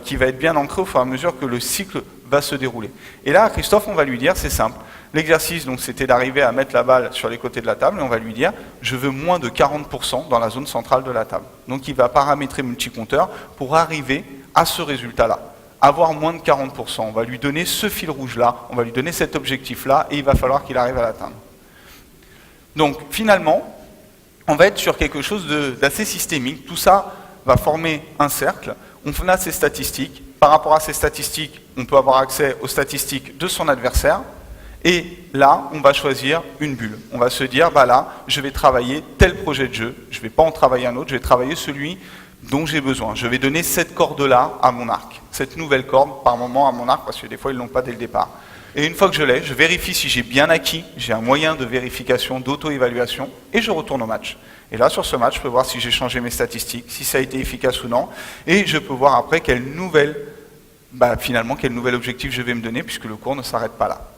Speaker 2: qui va être bien ancrée au fur et à mesure que le cycle va se dérouler. Et là, à Christophe, on va lui dire, c'est simple. L'exercice, donc, c'était d'arriver à mettre la balle sur les côtés de la table, et on va lui dire, je veux moins de 40% dans la zone centrale de la table. Donc, il va paramétrer multicompteur pour arriver à ce résultat-là. Avoir moins de 40%. On va lui donner ce fil rouge-là, on va lui donner cet objectif-là, et il va falloir qu'il arrive à l'atteindre. Donc, finalement, on va être sur quelque chose d'assez systémique. Tout ça va former un cercle. On a ces statistiques. Par rapport à ces statistiques, on peut avoir accès aux statistiques de son adversaire. Et là, on va choisir une bulle. On va se dire, là, je vais travailler tel projet de jeu. Je ne vais pas en travailler un autre, je vais travailler celui dont j'ai besoin. Je vais donner cette corde-là à mon arc. Cette nouvelle corde, par moment, à mon arc, parce que des fois, ils ne l'ont pas dès le départ. Et une fois que je l'ai, je vérifie si j'ai bien acquis. J'ai un moyen de vérification, d'auto-évaluation, et je retourne au match. Et là, sur ce match, je peux voir si j'ai changé mes statistiques, si ça a été efficace ou non. Et je peux voir après quel nouvel objectif je vais me donner, puisque le cours ne s'arrête pas là.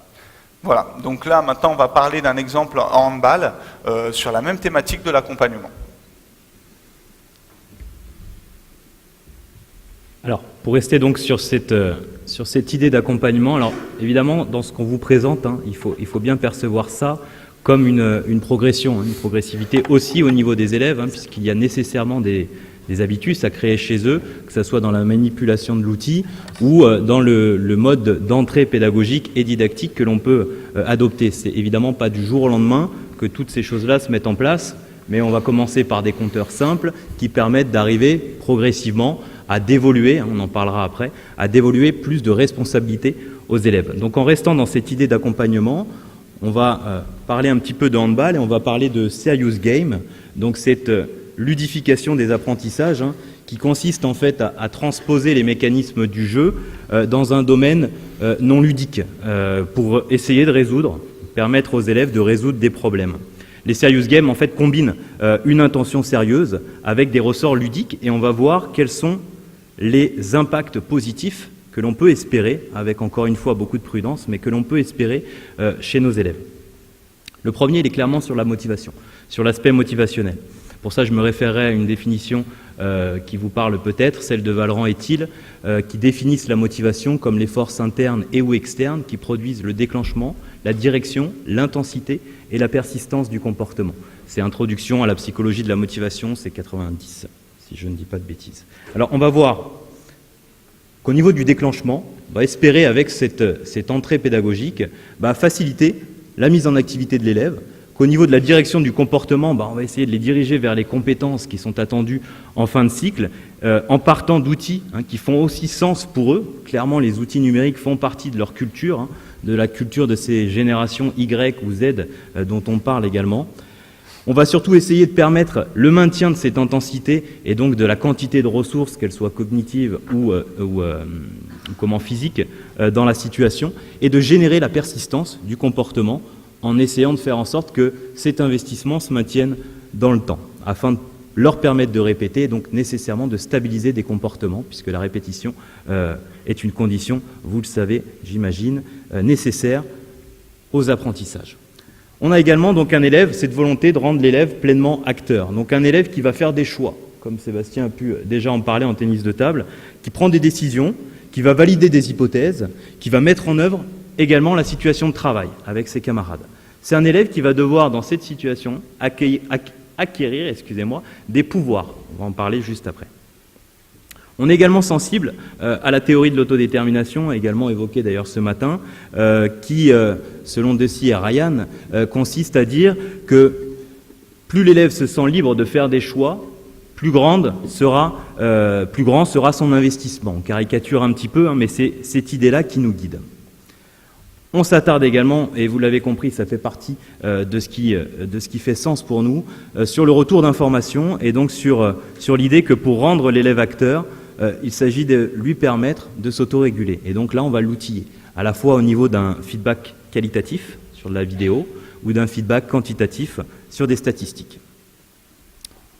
Speaker 2: Voilà, donc là maintenant on va parler d'un exemple en handball sur la même thématique de l'accompagnement.
Speaker 4: Alors, pour rester donc sur cette idée d'accompagnement, alors évidemment dans ce qu'on vous présente, hein, il faut bien percevoir ça comme une progression, une progressivité aussi au niveau des élèves, hein, puisqu'il y a nécessairement des habitudes à créer chez eux, que ce soit dans la manipulation de l'outil ou dans le mode d'entrée pédagogique et didactique que l'on peut adopter. C'est évidemment pas du jour au lendemain que toutes ces choses-là se mettent en place, mais on va commencer par des compteurs simples qui permettent d'arriver progressivement à dévoluer, on en parlera après, à dévoluer plus de responsabilités aux élèves. Donc en restant dans cette idée d'accompagnement, on va parler un petit peu de handball et on va parler de serious game, donc cette ludification des apprentissages, hein, qui consiste en fait à transposer les mécanismes du jeu dans un domaine non ludique pour essayer de permettre aux élèves de résoudre des problèmes. Les serious games en fait combinent une intention sérieuse avec des ressorts ludiques et on va voir quels sont les impacts positifs que l'on peut espérer, avec encore une fois beaucoup de prudence, mais que l'on peut espérer chez nos élèves. Le premier, il est clairement sur la motivation, sur l'aspect motivationnel. Pour ça, je me référerai à une définition qui vous parle peut-être, celle de Valran et Thiel, qui définissent la motivation comme les forces internes et ou externes qui produisent le déclenchement, la direction, l'intensité et la persistance du comportement. C'est Introduction à la psychologie de la motivation, c'est 90, si je ne dis pas de bêtises. Alors, on va voir qu'au niveau du déclenchement, on va espérer avec cette entrée pédagogique faciliter la mise en activité de l'élève, qu'au niveau de la direction du comportement, on va essayer de les diriger vers les compétences qui sont attendues en fin de cycle, en partant d'outils qui font aussi sens pour eux. Clairement, les outils numériques font partie de leur culture, de la culture de ces générations Y ou Z dont on parle également. On va surtout essayer de permettre le maintien de cette intensité et donc de la quantité de ressources, qu'elles soient cognitives ou physiques, dans la situation, et de générer la persistance du comportement en essayant de faire en sorte que cet investissement se maintienne dans le temps, afin de leur permettre de répéter et donc nécessairement de stabiliser des comportements, puisque la répétition est une condition, vous le savez, j'imagine, nécessaire aux apprentissages. On a également donc un élève, cette volonté de rendre l'élève pleinement acteur. Donc un élève qui va faire des choix, comme Sébastien a pu déjà en parler en tennis de table, qui prend des décisions, qui va valider des hypothèses, qui va mettre en œuvre également la situation de travail avec ses camarades. C'est un élève qui va devoir, dans cette situation, acquérir des pouvoirs. On va en parler juste après. On est également sensible à la théorie de l'autodétermination, également évoquée d'ailleurs ce matin, qui, selon Deci et Ryan, consiste à dire que plus l'élève se sent libre de faire des choix, plus grand sera son investissement. On caricature un petit peu, mais c'est cette idée-là qui nous guide. On s'attarde également, et vous l'avez compris, ça fait partie de ce qui fait sens pour nous, sur le retour d'informations et donc sur l'idée que pour rendre l'élève acteur, il s'agit de lui permettre de s'autoréguler. Et donc là, on va l'outiller, à la fois au niveau d'un feedback qualitatif sur de la vidéo ou d'un feedback quantitatif sur des statistiques.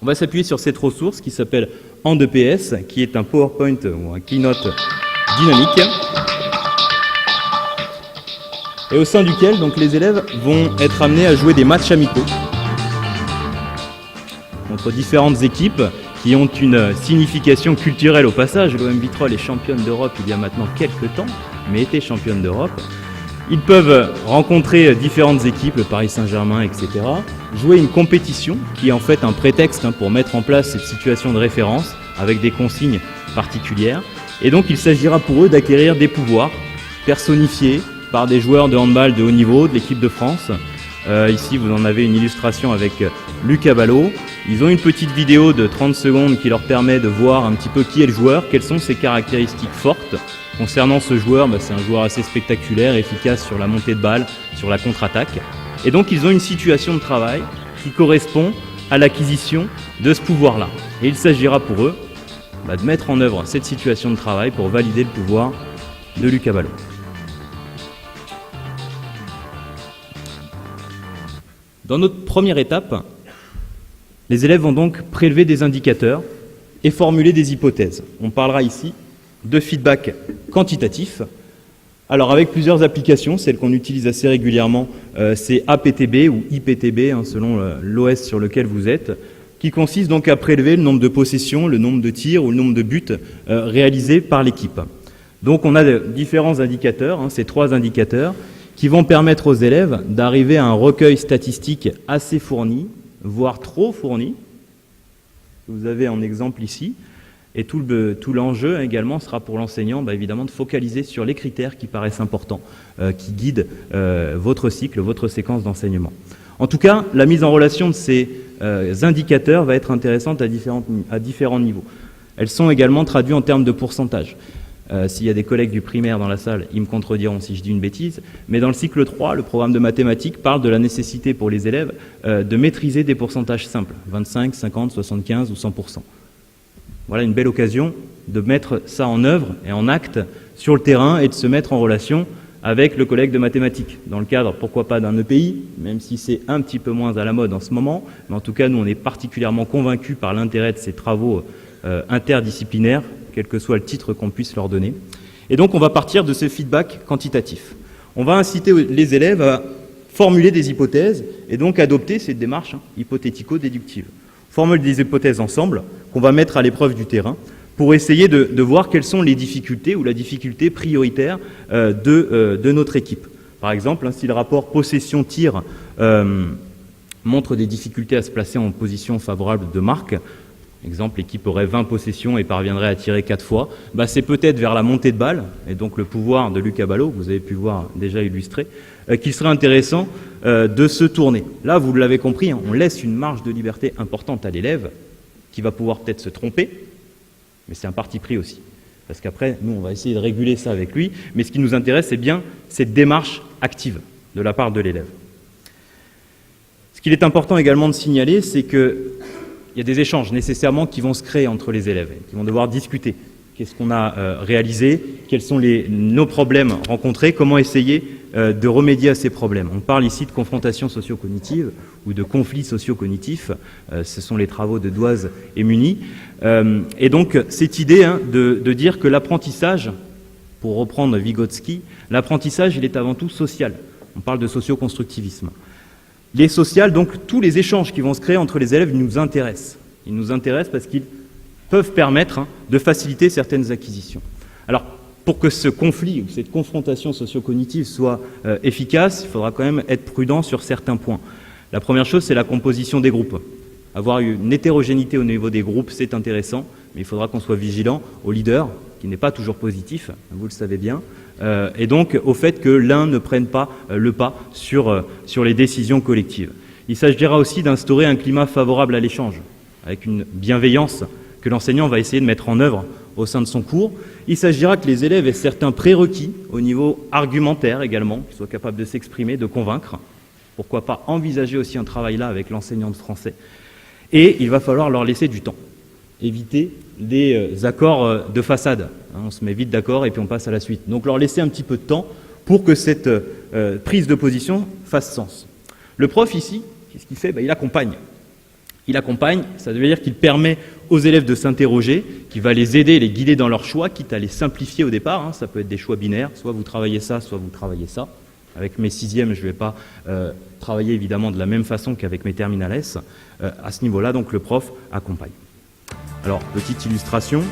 Speaker 4: On va s'appuyer sur cette ressource qui s'appelle En2PS, qui est un PowerPoint ou un Keynote dynamique, et au sein duquel donc, les élèves vont être amenés à jouer des matchs amicaux entre différentes équipes qui ont une signification culturelle au passage. L'OM Vitrolles est championne d'Europe il y a maintenant quelques temps, mais était championne d'Europe. Ils peuvent rencontrer différentes équipes, le Paris Saint-Germain, etc., jouer une compétition qui est en fait un prétexte pour mettre en place cette situation de référence avec des consignes particulières. Et donc il s'agira pour eux d'acquérir des pouvoirs personnifiés par des joueurs de handball de haut niveau de l'équipe de France. Ici, vous en avez une illustration avec Lucas Ballot. Ils ont une petite vidéo de 30 secondes qui leur permet de voir un petit peu qui est le joueur, quelles sont ses caractéristiques fortes. Concernant ce joueur, c'est un joueur assez spectaculaire, efficace sur la montée de balle, sur la contre-attaque. Et donc, ils ont une situation de travail qui correspond à l'acquisition de ce pouvoir-là. Et il s'agira pour eux de mettre en œuvre cette situation de travail pour valider le pouvoir de Lucas Ballot. Dans notre première étape, les élèves vont donc prélever des indicateurs et formuler des hypothèses. On parlera ici de feedback quantitatif. Alors avec plusieurs applications, celle qu'on utilise assez régulièrement, c'est APTB ou IPTB, selon l'OS sur lequel vous êtes, qui consiste donc à prélever le nombre de possessions, le nombre de tirs ou le nombre de buts réalisés par l'équipe. Donc on a différents indicateurs, ces 3 indicateurs, qui vont permettre aux élèves d'arriver à un recueil statistique assez fourni, voire trop fourni. Vous avez un exemple ici. Et tout l'enjeu également sera pour l'enseignant, évidemment, de focaliser sur les critères qui paraissent importants, qui guident votre cycle, votre séquence d'enseignement. En tout cas, la mise en relation de ces indicateurs va être intéressante à différents niveaux. Elles sont également traduites en termes de pourcentage. S'il y a des collègues du primaire dans la salle, ils me contrediront si je dis une bêtise, mais dans le cycle 3, le programme de mathématiques parle de la nécessité pour les élèves de maîtriser des pourcentages simples, 25, 50, 75 ou 100%. Voilà une belle occasion de mettre ça en œuvre et en acte sur le terrain et de se mettre en relation avec le collègue de mathématiques, dans le cadre, pourquoi pas, d'un EPI, même si c'est un petit peu moins à la mode en ce moment, mais en tout cas, nous, on est particulièrement convaincus par l'intérêt de ces travaux interdisciplinaires, quel que soit le titre qu'on puisse leur donner. Et donc, on va partir de ce feedback quantitatif. On va inciter les élèves à formuler des hypothèses et donc adopter cette démarche hypothético-déductive. On formule des hypothèses ensemble qu'on va mettre à l'épreuve du terrain pour essayer de voir quelles sont les difficultés ou la difficulté prioritaire de notre équipe. Par exemple, si le rapport possession-tir montre des difficultés à se placer en position favorable de marque, exemple, l'équipe aurait 20 possessions et parviendrait à tirer 4 fois, c'est peut-être vers la montée de balle, et donc le pouvoir de Lucas Ballot, que vous avez pu voir déjà illustré, qu'il serait intéressant de se tourner. Là, vous l'avez compris, on laisse une marge de liberté importante à l'élève, qui va pouvoir peut-être se tromper, mais c'est un parti pris aussi. Parce qu'après, nous, on va essayer de réguler ça avec lui, mais ce qui nous intéresse, c'est bien cette démarche active de la part de l'élève. Ce qu'il est important également de signaler, c'est qu'il y a des échanges nécessairement qui vont se créer entre les élèves, qui vont devoir discuter. qu'est-ce qu'on a réalisé, quels sont nos problèmes rencontrés, comment essayer de remédier à ces problèmes. On parle ici de confrontation socio-cognitive ou de conflit socio-cognitif, ce sont les travaux de Doise et Muni. Et donc cette idée de dire que l'apprentissage, pour reprendre Vygotsky, l'apprentissage il est avant tout social. On parle de socio-constructivisme. Les sociales, donc tous les échanges qui vont se créer entre les élèves nous intéressent. Ils nous intéressent parce qu'ils peuvent permettre de faciliter certaines acquisitions. Alors, pour que ce conflit ou cette confrontation socio-cognitive soit efficace, il faudra quand même être prudent sur certains points. La première chose, c'est la composition des groupes. Avoir une hétérogénéité au niveau des groupes, c'est intéressant, mais il faudra qu'on soit vigilant au leader, qui n'est pas toujours positif, vous le savez bien, et donc au fait que l'un ne prenne pas le pas sur les décisions collectives. Il s'agira aussi d'instaurer un climat favorable à l'échange, avec une bienveillance que l'enseignant va essayer de mettre en œuvre au sein de son cours. Il s'agira que les élèves aient certains prérequis au niveau argumentaire également, qu'ils soient capables de s'exprimer, de convaincre. Pourquoi pas envisager aussi un travail là avec l'enseignant de français. Et il va falloir leur laisser du temps. Éviter des accords de façade. On se met vite d'accord et puis on passe à la suite. Donc leur laisser un petit peu de temps pour que cette prise de position fasse sens. Le prof ici, qu'est-ce qu'il fait ? Il accompagne. Il accompagne, ça veut dire qu'il permet aux élèves de s'interroger, qu'il va les aider, les guider dans leurs choix, quitte à les simplifier au départ. Ça peut être des choix binaires, soit vous travaillez ça, soit vous travaillez ça. Avec mes sixièmes, je ne vais pas travailler évidemment de la même façon qu'avec mes terminales S. À ce niveau-là, donc le prof accompagne. Alors, petite illustration.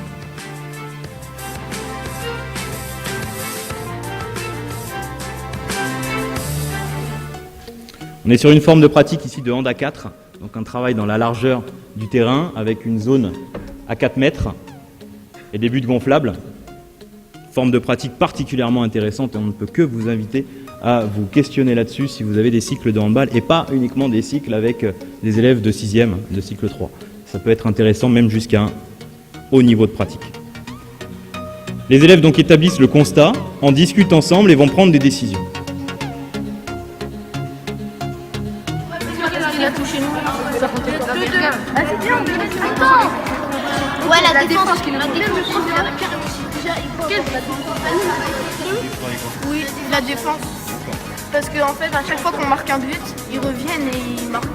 Speaker 4: On est sur une forme de pratique ici de hand à 4, donc un travail dans la largeur du terrain avec une zone à 4 mètres et des buts gonflables. Forme de pratique particulièrement intéressante et on ne peut que vous inviter à vous questionner là-dessus si vous avez des cycles de handball et pas uniquement des cycles avec des élèves de 6e, de cycle 3. Ça peut être intéressant même jusqu'à un haut niveau de pratique. Les élèves donc établissent le constat, en discutent ensemble et vont prendre des décisions.
Speaker 5: Ouais, la défense. Oui, la défense. Parce qu'en fait, à chaque fois qu'on marque un but, ils reviennent et ils marquent.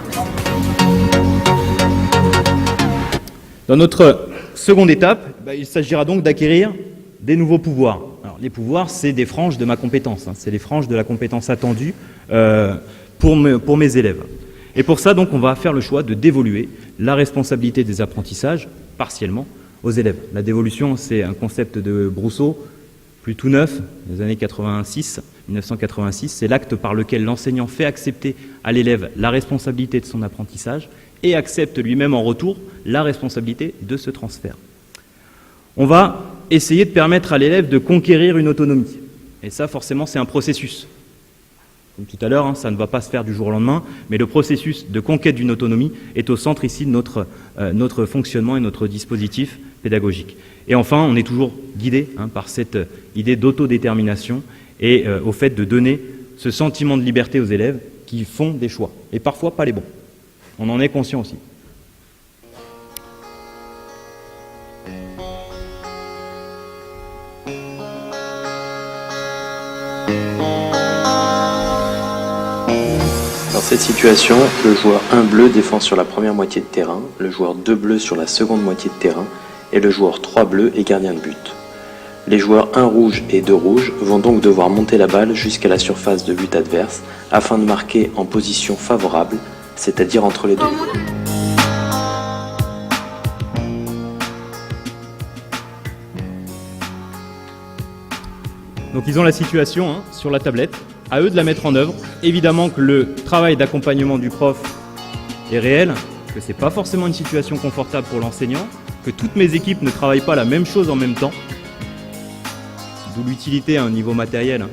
Speaker 4: Dans notre seconde étape, il s'agira donc d'acquérir des nouveaux pouvoirs. Alors, les pouvoirs, c'est des franges de ma compétence, c'est les franges de la compétence attendue pour mes élèves. Et pour ça, donc, on va faire le choix de dévoluer la responsabilité des apprentissages, partiellement, aux élèves. La dévolution, c'est un concept de Brousseau, plus tout neuf, des années 1986. C'est l'acte par lequel l'enseignant fait accepter à l'élève la responsabilité de son apprentissage et accepte lui-même en retour la responsabilité de ce transfert. On va essayer de permettre à l'élève de conquérir une autonomie. Et ça, forcément, c'est un processus. Comme tout à l'heure, ça ne va pas se faire du jour au lendemain, mais le processus de conquête d'une autonomie est au centre ici de notre fonctionnement et notre dispositif pédagogique. Et enfin, on est toujours guidé par cette idée d'autodétermination et au fait de donner ce sentiment de liberté aux élèves qui font des choix, et parfois pas les bons. On en est conscient aussi.
Speaker 6: Dans cette situation, le joueur 1 bleu défend sur la première moitié de terrain, le joueur 2 bleu sur la seconde moitié de terrain et le joueur 3 bleu est gardien de but. Les joueurs 1 rouge et 2 rouges vont donc devoir monter la balle jusqu'à la surface de but adverse afin de marquer en position favorable, c'est-à-dire entre les deux.
Speaker 4: Donc ils ont la situation sur la tablette, à eux de la mettre en œuvre. Évidemment que le travail d'accompagnement du prof est réel, que ce n'est pas forcément une situation confortable pour l'enseignant, que toutes mes équipes ne travaillent pas la même chose en même temps, d'où l'utilité à un niveau matériel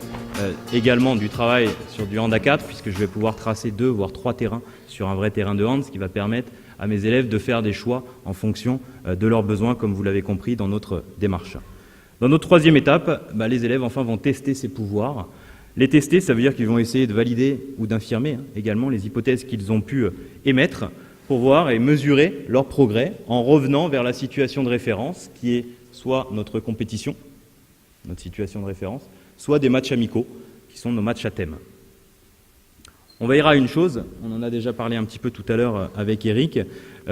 Speaker 4: également du travail sur du hand à 4, puisque je vais pouvoir tracer 2 voire 3 terrains sur un vrai terrain de hand, ce qui va permettre à mes élèves de faire des choix en fonction de leurs besoins, comme vous l'avez compris dans notre démarche. Dans notre troisième étape, les élèves enfin vont tester ces pouvoirs. Les tester, ça veut dire qu'ils vont essayer de valider ou d'infirmer également les hypothèses qu'ils ont pu émettre pour voir et mesurer leur progrès en revenant vers la situation de référence qui est soit notre compétition, notre situation de référence, soit des matchs amicaux, qui sont nos matchs à thème. On veillera à une chose, on en a déjà parlé un petit peu tout à l'heure avec Eric,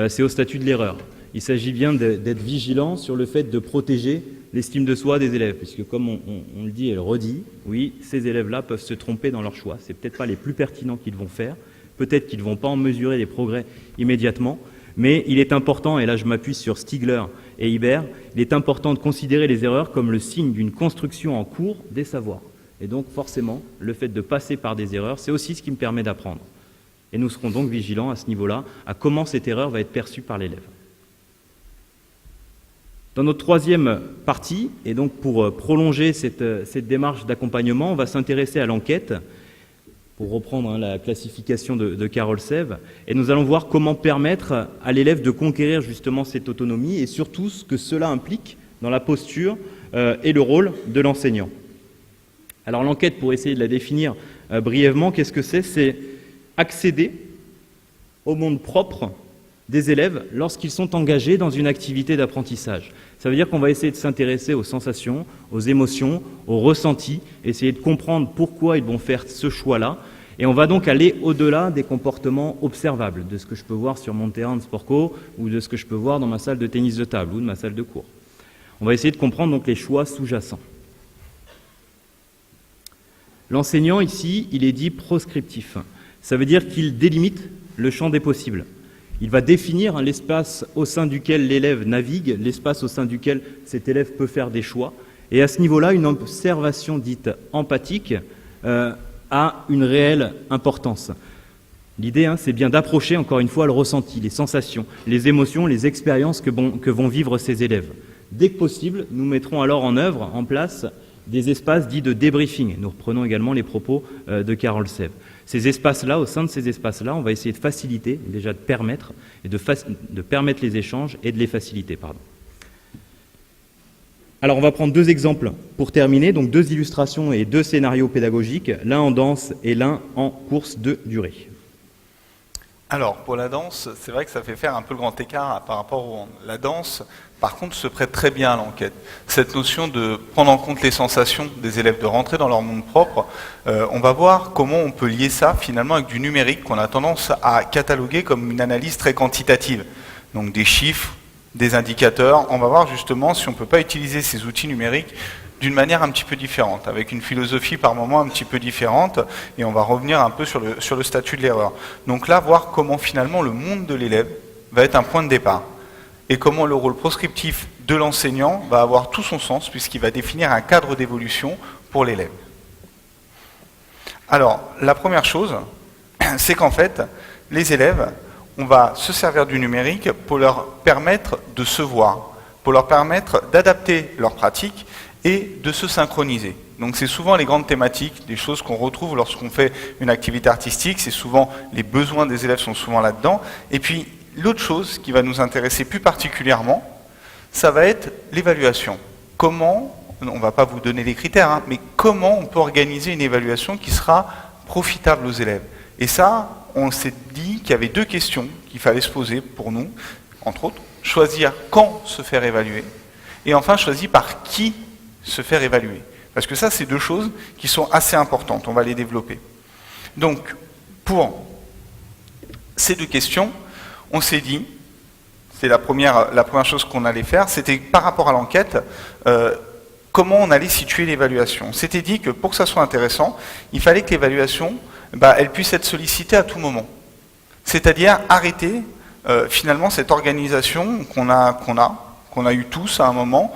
Speaker 4: c'est au statut de l'erreur. Il s'agit bien d'être vigilant sur le fait de protéger l'estime de soi des élèves, puisque comme on le dit et le redit, oui, ces élèves-là peuvent se tromper dans leur choix. C'est peut-être pas les plus pertinents qu'ils vont faire, peut-être qu'ils ne vont pas en mesurer les progrès immédiatement, mais il est important, et là je m'appuie sur Stigler et Ibert, il est important de considérer les erreurs comme le signe d'une construction en cours des savoirs. Et donc forcément, le fait de passer par des erreurs, c'est aussi ce qui me permet d'apprendre. Et nous serons donc vigilants à ce niveau-là, à comment cette erreur va être perçue par l'élève. Dans notre troisième partie, et donc pour prolonger cette démarche d'accompagnement, on va s'intéresser à l'enquête, pour reprendre la classification de Carol Sève, et nous allons voir comment permettre à l'élève de conquérir justement cette autonomie, et surtout ce que cela implique dans la posture et le rôle de l'enseignant. Alors l'enquête, pour essayer de la définir brièvement, qu'est-ce que c'est ? C'est accéder au monde propre des élèves lorsqu'ils sont engagés dans une activité d'apprentissage. Ça veut dire qu'on va essayer de s'intéresser aux sensations, aux émotions, aux ressentis, essayer de comprendre pourquoi ils vont faire ce choix-là, et on va donc aller au-delà des comportements observables, de ce que je peux voir sur mon terrain de sport co, ou de ce que je peux voir dans ma salle de tennis de table, ou de ma salle de cours. On va essayer de comprendre donc les choix sous-jacents. L'enseignant, ici, il est dit proscriptif. Ça veut dire qu'il délimite le champ des possibles. Il va définir l'espace au sein duquel l'élève navigue, l'espace au sein duquel cet élève peut faire des choix. Et à ce niveau-là, une observation dite empathique a une réelle importance. L'idée, c'est bien d'approcher, encore une fois, le ressenti, les sensations, les émotions, les expériences que vont vivre ces élèves. Dès que possible, nous mettrons alors en place, des espaces dits de débriefing. Nous reprenons également les propos de Carol Sève. Ces espaces-là, au sein de ces espaces-là, on va essayer de faciliter, déjà de permettre, et de permettre les échanges et de les faciliter. Alors on va prendre deux exemples pour terminer, donc deux illustrations et deux scénarios pédagogiques, l'un en danse et l'un en course de durée.
Speaker 2: Alors, pour la danse, c'est vrai que ça fait faire un peu le grand écart par rapport à la danse. Par contre, se prête très bien à l'enquête. Cette notion de prendre en compte les sensations des élèves, de rentrer dans leur monde propre, on va voir comment on peut lier ça finalement avec du numérique qu'on a tendance à cataloguer comme une analyse très quantitative. Donc des chiffres, des indicateurs. On va voir justement si on ne peut pas utiliser ces outils numériques d'une manière un petit peu différente, avec une philosophie par moment un petit peu différente, et on va revenir un peu sur le statut de l'erreur. Donc là, voir comment finalement le monde de l'élève va être un point de départ, et comment le rôle proscriptif de l'enseignant va avoir tout son sens, puisqu'il va définir un cadre d'évolution pour l'élève. Alors, la première chose, c'est qu'en fait, les élèves, on va se servir du numérique pour leur permettre de se voir, pour leur permettre d'adapter leurs pratiques, et de se synchroniser. Donc c'est souvent les grandes thématiques, des choses qu'on retrouve lorsqu'on fait une activité artistique, c'est souvent, les besoins des élèves sont souvent là-dedans. Et puis l'autre chose qui va nous intéresser plus particulièrement, ça va être l'évaluation. Comment, on ne va pas vous donner les critères, mais comment on peut organiser une évaluation qui sera profitable aux élèves. Et ça, on s'est dit qu'il y avait deux questions qu'il fallait se poser pour nous, entre autres, choisir quand se faire évaluer, et enfin choisir par qui se faire évaluer. Parce que ça, c'est deux choses qui sont assez importantes. On va les développer. Donc, pour ces deux questions, on s'est dit, c'est la première chose qu'on allait faire, c'était par rapport à l'enquête, comment on allait situer l'évaluation. On s'était dit que pour que ça soit intéressant, il fallait que l'évaluation, elle puisse être sollicitée à tout moment. C'est-à-dire arrêter finalement cette organisation qu'on a eu tous à un moment,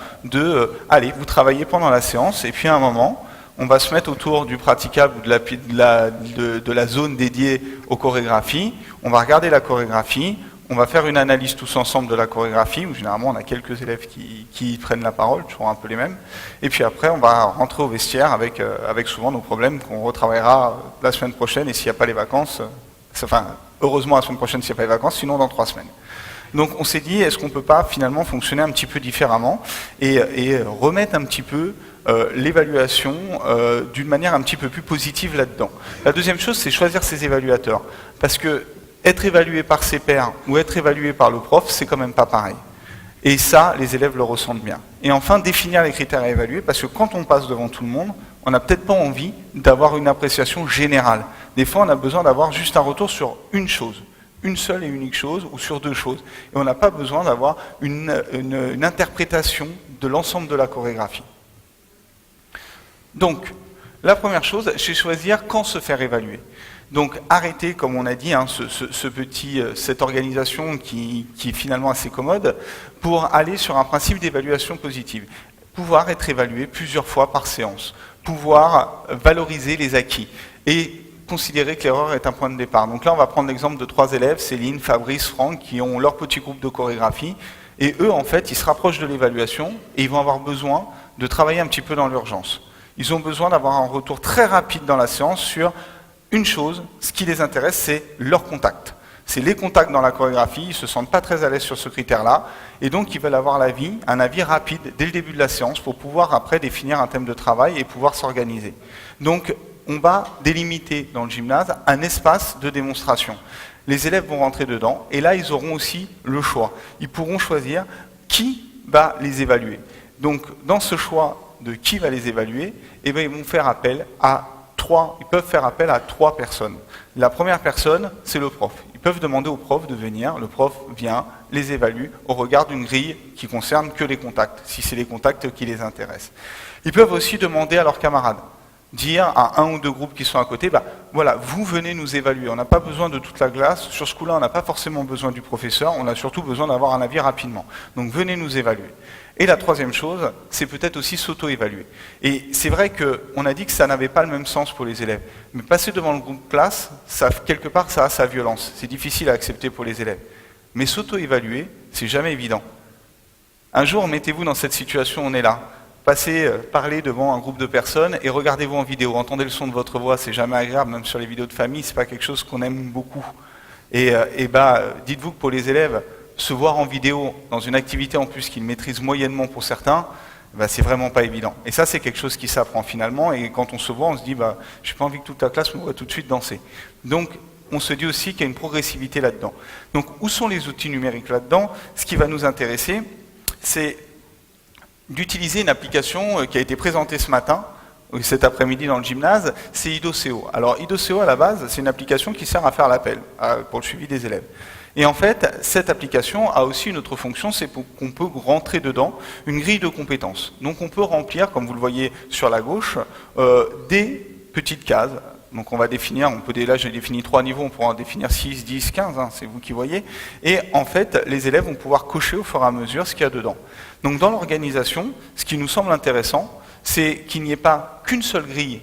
Speaker 2: allez, vous travaillez pendant la séance, et puis à un moment, on va se mettre autour du praticable ou de la zone dédiée aux chorégraphies, on va regarder la chorégraphie, on va faire une analyse tous ensemble de la chorégraphie, où généralement on a quelques élèves qui prennent la parole, toujours un peu les mêmes, et puis après on va rentrer au vestiaire avec souvent nos problèmes qu'on retravaillera la semaine prochaine, et s'il n'y a pas les vacances, heureusement la semaine prochaine s'il n'y a pas les vacances, sinon dans 3 semaines. Donc on s'est dit, est-ce qu'on ne peut pas finalement fonctionner un petit peu différemment et remettre un petit peu l'évaluation d'une manière un petit peu plus positive là-dedans. La deuxième chose, c'est choisir ses évaluateurs. Parce que être évalué par ses pairs ou être évalué par le prof, c'est quand même pas pareil. Et ça, les élèves le ressentent bien. Et enfin, définir les critères à évaluer, parce que quand on passe devant tout le monde, on n'a peut-être pas envie d'avoir une appréciation générale. Des fois, on a besoin d'avoir juste un retour sur une chose, une seule et unique chose, ou sur deux choses. Et on n'a pas besoin d'avoir une interprétation de l'ensemble de la chorégraphie. Donc, la première chose, c'est choisir quand se faire évaluer. Donc arrêter, comme on a dit, hein, cette organisation qui est finalement assez commode, pour aller sur un principe d'évaluation positive. Pouvoir être évalué plusieurs fois par séance. Pouvoir valoriser les acquis. Et considérer que l'erreur est un point de départ. Donc là, on va prendre l'exemple de 3 élèves, Céline, Fabrice, Franck, qui ont leur petit groupe de chorégraphie. Et eux, en fait, ils se rapprochent de l'évaluation et ils vont avoir besoin de travailler un petit peu dans l'urgence. Ils ont besoin d'avoir un retour très rapide dans la séance sur une chose, ce qui les intéresse, c'est leur contact. C'est les contacts dans la chorégraphie, ils ne se sentent pas très à l'aise sur ce critère-là, et donc ils veulent avoir un avis rapide dès le début de la séance pour pouvoir après définir un thème de travail et pouvoir s'organiser. Donc on va délimiter dans le gymnase un espace de démonstration. Les élèves vont rentrer dedans, et là ils auront aussi le choix. Ils pourront choisir qui va les évaluer. Donc dans ce choix de qui va les évaluer, eh bien, ils vont faire appel à ils peuvent faire appel à 3 personnes. La première personne, c'est le prof. Ils peuvent demander au prof de venir, le prof vient, les évalue au regard d'une grille qui concerne que les contacts, si c'est les contacts qui les intéressent. Ils peuvent aussi demander à leurs camarades, dire à 1 ou 2 groupes qui sont à côté, voilà, vous venez nous évaluer, on n'a pas besoin de toute la classe, sur ce coup-là on n'a pas forcément besoin du professeur, on a surtout besoin d'avoir un avis rapidement. Donc venez nous évaluer. Et la troisième chose, c'est peut-être aussi s'auto-évaluer. Et c'est vrai qu'on a dit que ça n'avait pas le même sens pour les élèves. Mais passer devant le groupe classe, quelque part, ça a sa violence. C'est difficile à accepter pour les élèves. Mais s'auto-évaluer, c'est jamais évident. Un jour, mettez-vous dans cette situation, on est là. Parlez devant un groupe de personnes et regardez-vous en vidéo. Entendez le son de votre voix, c'est jamais agréable, même sur les vidéos de famille, c'est pas quelque chose qu'on aime beaucoup. Et dites-vous que pour les élèves, se voir en vidéo dans une activité en plus qu'ils maîtrisent moyennement pour certains, c'est vraiment pas évident. Et ça, c'est quelque chose qui s'apprend finalement. Et quand on se voit, on se dit, j'ai pas envie que toute la classe me voit tout de suite danser. Donc, on se dit aussi qu'il y a une progressivité là-dedans. Donc, où sont les outils numériques là-dedans? Ce qui va nous intéresser, c'est d'utiliser une application qui a été présentée ce matin, cet après-midi dans le gymnase, c'est IDOCO. Alors, IDOCO, à la base, c'est une application qui sert à faire l'appel pour le suivi des élèves. Et en fait, cette application a aussi une autre fonction, c'est qu'on peut rentrer dedans une grille de compétences. Donc on peut remplir, comme vous le voyez sur la gauche, des petites cases. Donc on va définir, là j'ai défini 3 niveaux, on pourra en définir 6, 10, 15, hein, c'est vous qui voyez. Et en fait, les élèves vont pouvoir cocher au fur et à mesure ce qu'il y a dedans. Donc dans l'organisation, ce qui nous semble intéressant, c'est qu'il n'y ait pas qu'une seule grille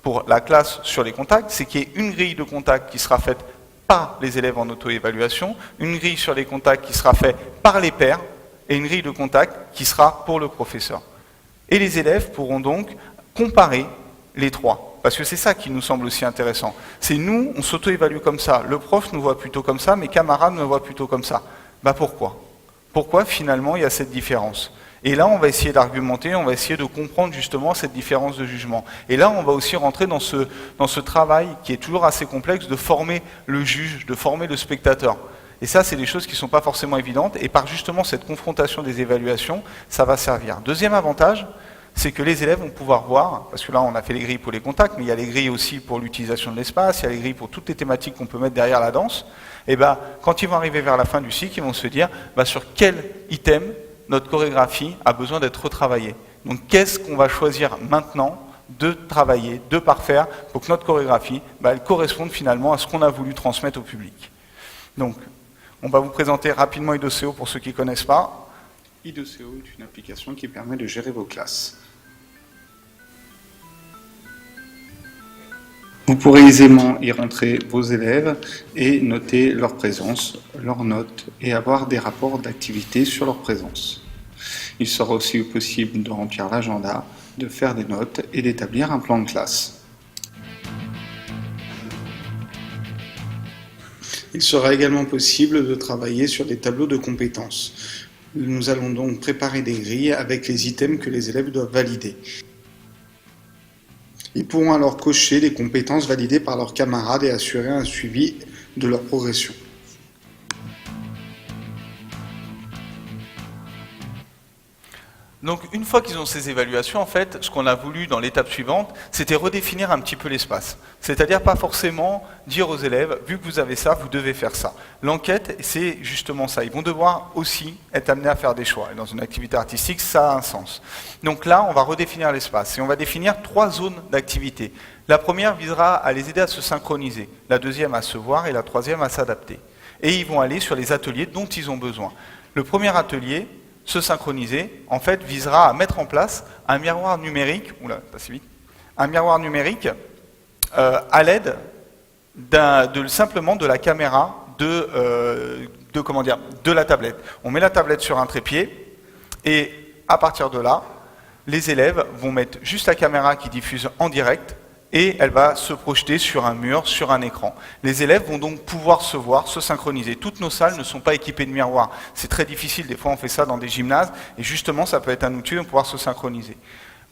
Speaker 2: pour la classe sur les contacts, c'est qu'il y ait une grille de contacts qui sera faite par les élèves en auto-évaluation, une grille sur les contacts qui sera faite par les pairs, et une grille de contacts qui sera pour le professeur. Et les élèves pourront donc comparer les 3, parce que c'est ça qui nous semble aussi intéressant. C'est nous, on s'auto-évalue comme ça, le prof nous voit plutôt comme ça, mes camarades me voient plutôt comme ça. Pourquoi ? Pourquoi finalement il y a cette différence ? Et là, on va essayer d'argumenter, on va essayer de comprendre justement cette différence de jugement. Et là, on va aussi rentrer dans ce travail qui est toujours assez complexe de former le juge, de former le spectateur. Et ça, c'est des choses qui ne sont pas forcément évidentes. Et par justement cette confrontation des évaluations, ça va servir. Deuxième avantage, c'est que les élèves vont pouvoir voir, parce que là, on a fait les grilles pour les contacts, mais il y a les grilles aussi pour l'utilisation de l'espace, il y a les grilles pour toutes les thématiques qu'on peut mettre derrière la danse. Et quand ils vont arriver vers la fin du cycle, ils vont se dire sur quel item notre chorégraphie a besoin d'être retravaillée. Donc qu'est-ce qu'on va choisir maintenant de travailler, de parfaire, pour que notre chorégraphie elle corresponde finalement à ce qu'on a voulu transmettre au public. Donc, on va vous présenter rapidement IDOCO pour ceux qui ne connaissent pas. IDOCO est une application qui permet de gérer vos classes. Vous pourrez aisément y rentrer vos élèves et noter leur présence, leurs notes et avoir des rapports d'activité sur leur présence. Il sera aussi possible de remplir l'agenda, de faire des notes et d'établir un plan de classe. Il sera également possible de travailler sur des tableaux de compétences. Nous allons donc préparer des grilles avec les items que les élèves doivent valider. Ils pourront alors cocher les compétences validées par leurs camarades et assurer un suivi de leur progression. Donc une fois qu'ils ont ces évaluations, en fait, ce qu'on a voulu dans l'étape suivante, c'était redéfinir un petit peu l'espace. C'est-à-dire pas forcément dire aux élèves, vu que vous avez ça, vous devez faire ça. L'enquête, c'est justement ça. Ils vont devoir aussi être amenés à faire des choix. Et dans une activité artistique, ça a un sens. Donc là, on va redéfinir l'espace et on va définir 3 zones d'activité. La première visera à les aider à se synchroniser, la deuxième à se voir et la troisième à s'adapter. Et ils vont aller sur les ateliers dont ils ont besoin. Le premier atelier, se synchroniser, en fait, visera à mettre en place un miroir numérique, un miroir numérique à l'aide simplement de la caméra de la tablette. On met la tablette sur un trépied et à partir de là, les élèves vont mettre juste la caméra qui diffuse en direct et elle va se projeter sur un mur, sur un écran. Les élèves vont donc pouvoir se voir, se synchroniser. Toutes nos salles ne sont pas équipées de miroirs. C'est très difficile, des fois on fait ça dans des gymnases, et justement ça peut être un outil pour pouvoir se synchroniser.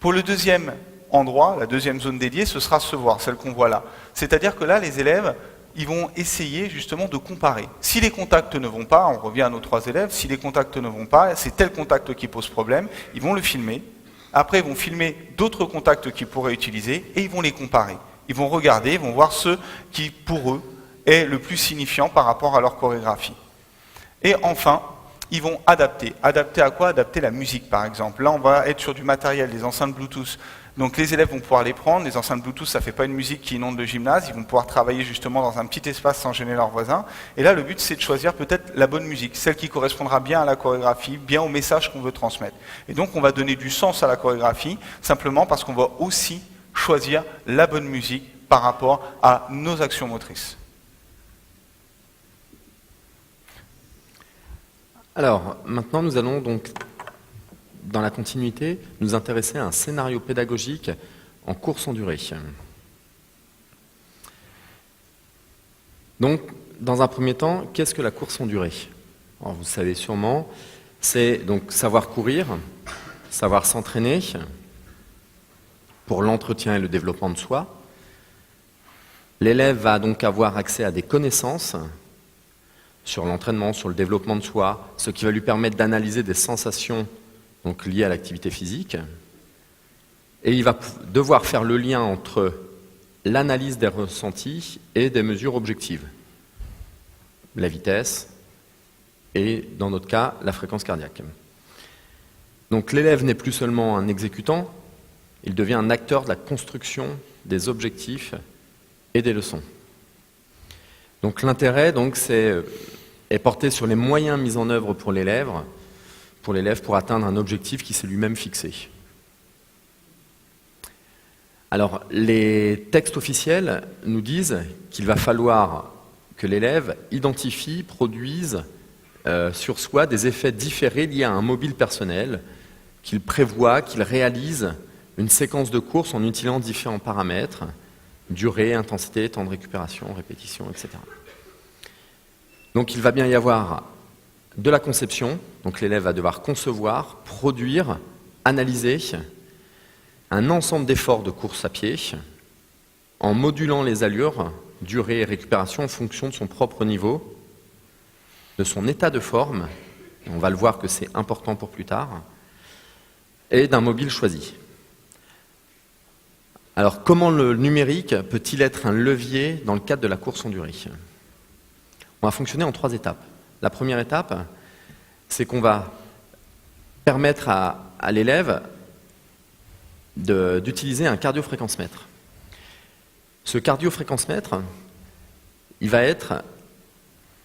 Speaker 2: Pour le deuxième endroit, la deuxième zone dédiée, ce sera se voir, celle qu'on voit là. C'est-à-dire que là, les élèves, ils vont essayer justement de comparer. Si les contacts ne vont pas, on revient à nos 3 élèves, si les contacts ne vont pas, c'est tel contact qui pose problème, ils vont le filmer. Après, ils vont filmer d'autres contacts qu'ils pourraient utiliser et ils vont les comparer. Ils vont regarder, ils vont voir ce qui, pour eux, est le plus signifiant par rapport à leur chorégraphie. Et enfin, ils vont adapter. Adapter à quoi? Adapter la musique, par exemple. Là, on va être sur du matériel, des enceintes Bluetooth. Donc les élèves vont pouvoir les prendre. Les enceintes Bluetooth, ça ne fait pas une musique qui inonde le gymnase. Ils vont pouvoir travailler justement dans un petit espace sans gêner leurs voisins. Et là, le but, c'est de choisir peut-être la bonne musique, celle qui correspondra bien à la chorégraphie, bien au message qu'on veut transmettre. Et donc, on va donner du sens à la chorégraphie, simplement parce qu'on va aussi choisir la bonne musique par rapport à nos actions motrices.
Speaker 3: Alors, maintenant, nous allons donc, dans la continuité, nous intéresser à un scénario pédagogique en course en durée. Donc, dans un premier temps, qu'est-ce que la course en durée? Alors, vous savez sûrement, c'est donc savoir courir, savoir s'entraîner pour l'entretien et le développement de soi. L'élève va donc avoir accès à des connaissances sur l'entraînement, sur le développement de soi, ce qui va lui permettre d'analyser des sensations donc liées à l'activité physique. Et il va devoir faire le lien entre l'analyse des ressentis et des mesures objectives. La vitesse et, dans notre cas, la fréquence cardiaque. Donc l'élève n'est plus seulement un exécutant, il devient un acteur de la construction des objectifs et des leçons. Donc l'intérêt est porté sur les moyens mis en œuvre pour l'élève pour atteindre un objectif qui s'est lui-même fixé. Alors, les textes officiels nous disent qu'il va falloir que l'élève identifie, produise sur soi des effets différés liés à un mobile personnel, qu'il prévoit, qu'il réalise une séquence de course en utilisant différents paramètres, durée, intensité, temps de récupération, répétition, etc. Donc il va bien y avoir de la conception, donc l'élève va devoir concevoir, produire, analyser un ensemble d'efforts de course à pied en modulant les allures, durée et récupération en fonction de son propre niveau, de son état de forme, et on va le voir que c'est important pour plus tard, et d'un mobile choisi. Alors comment le numérique peut-il être un levier dans le cadre de la course en durée? On va fonctionner en 3 étapes. La première étape, c'est qu'on va permettre à l'élève d'utiliser un cardiofréquencemètre. Ce cardiofréquencemètre, il va être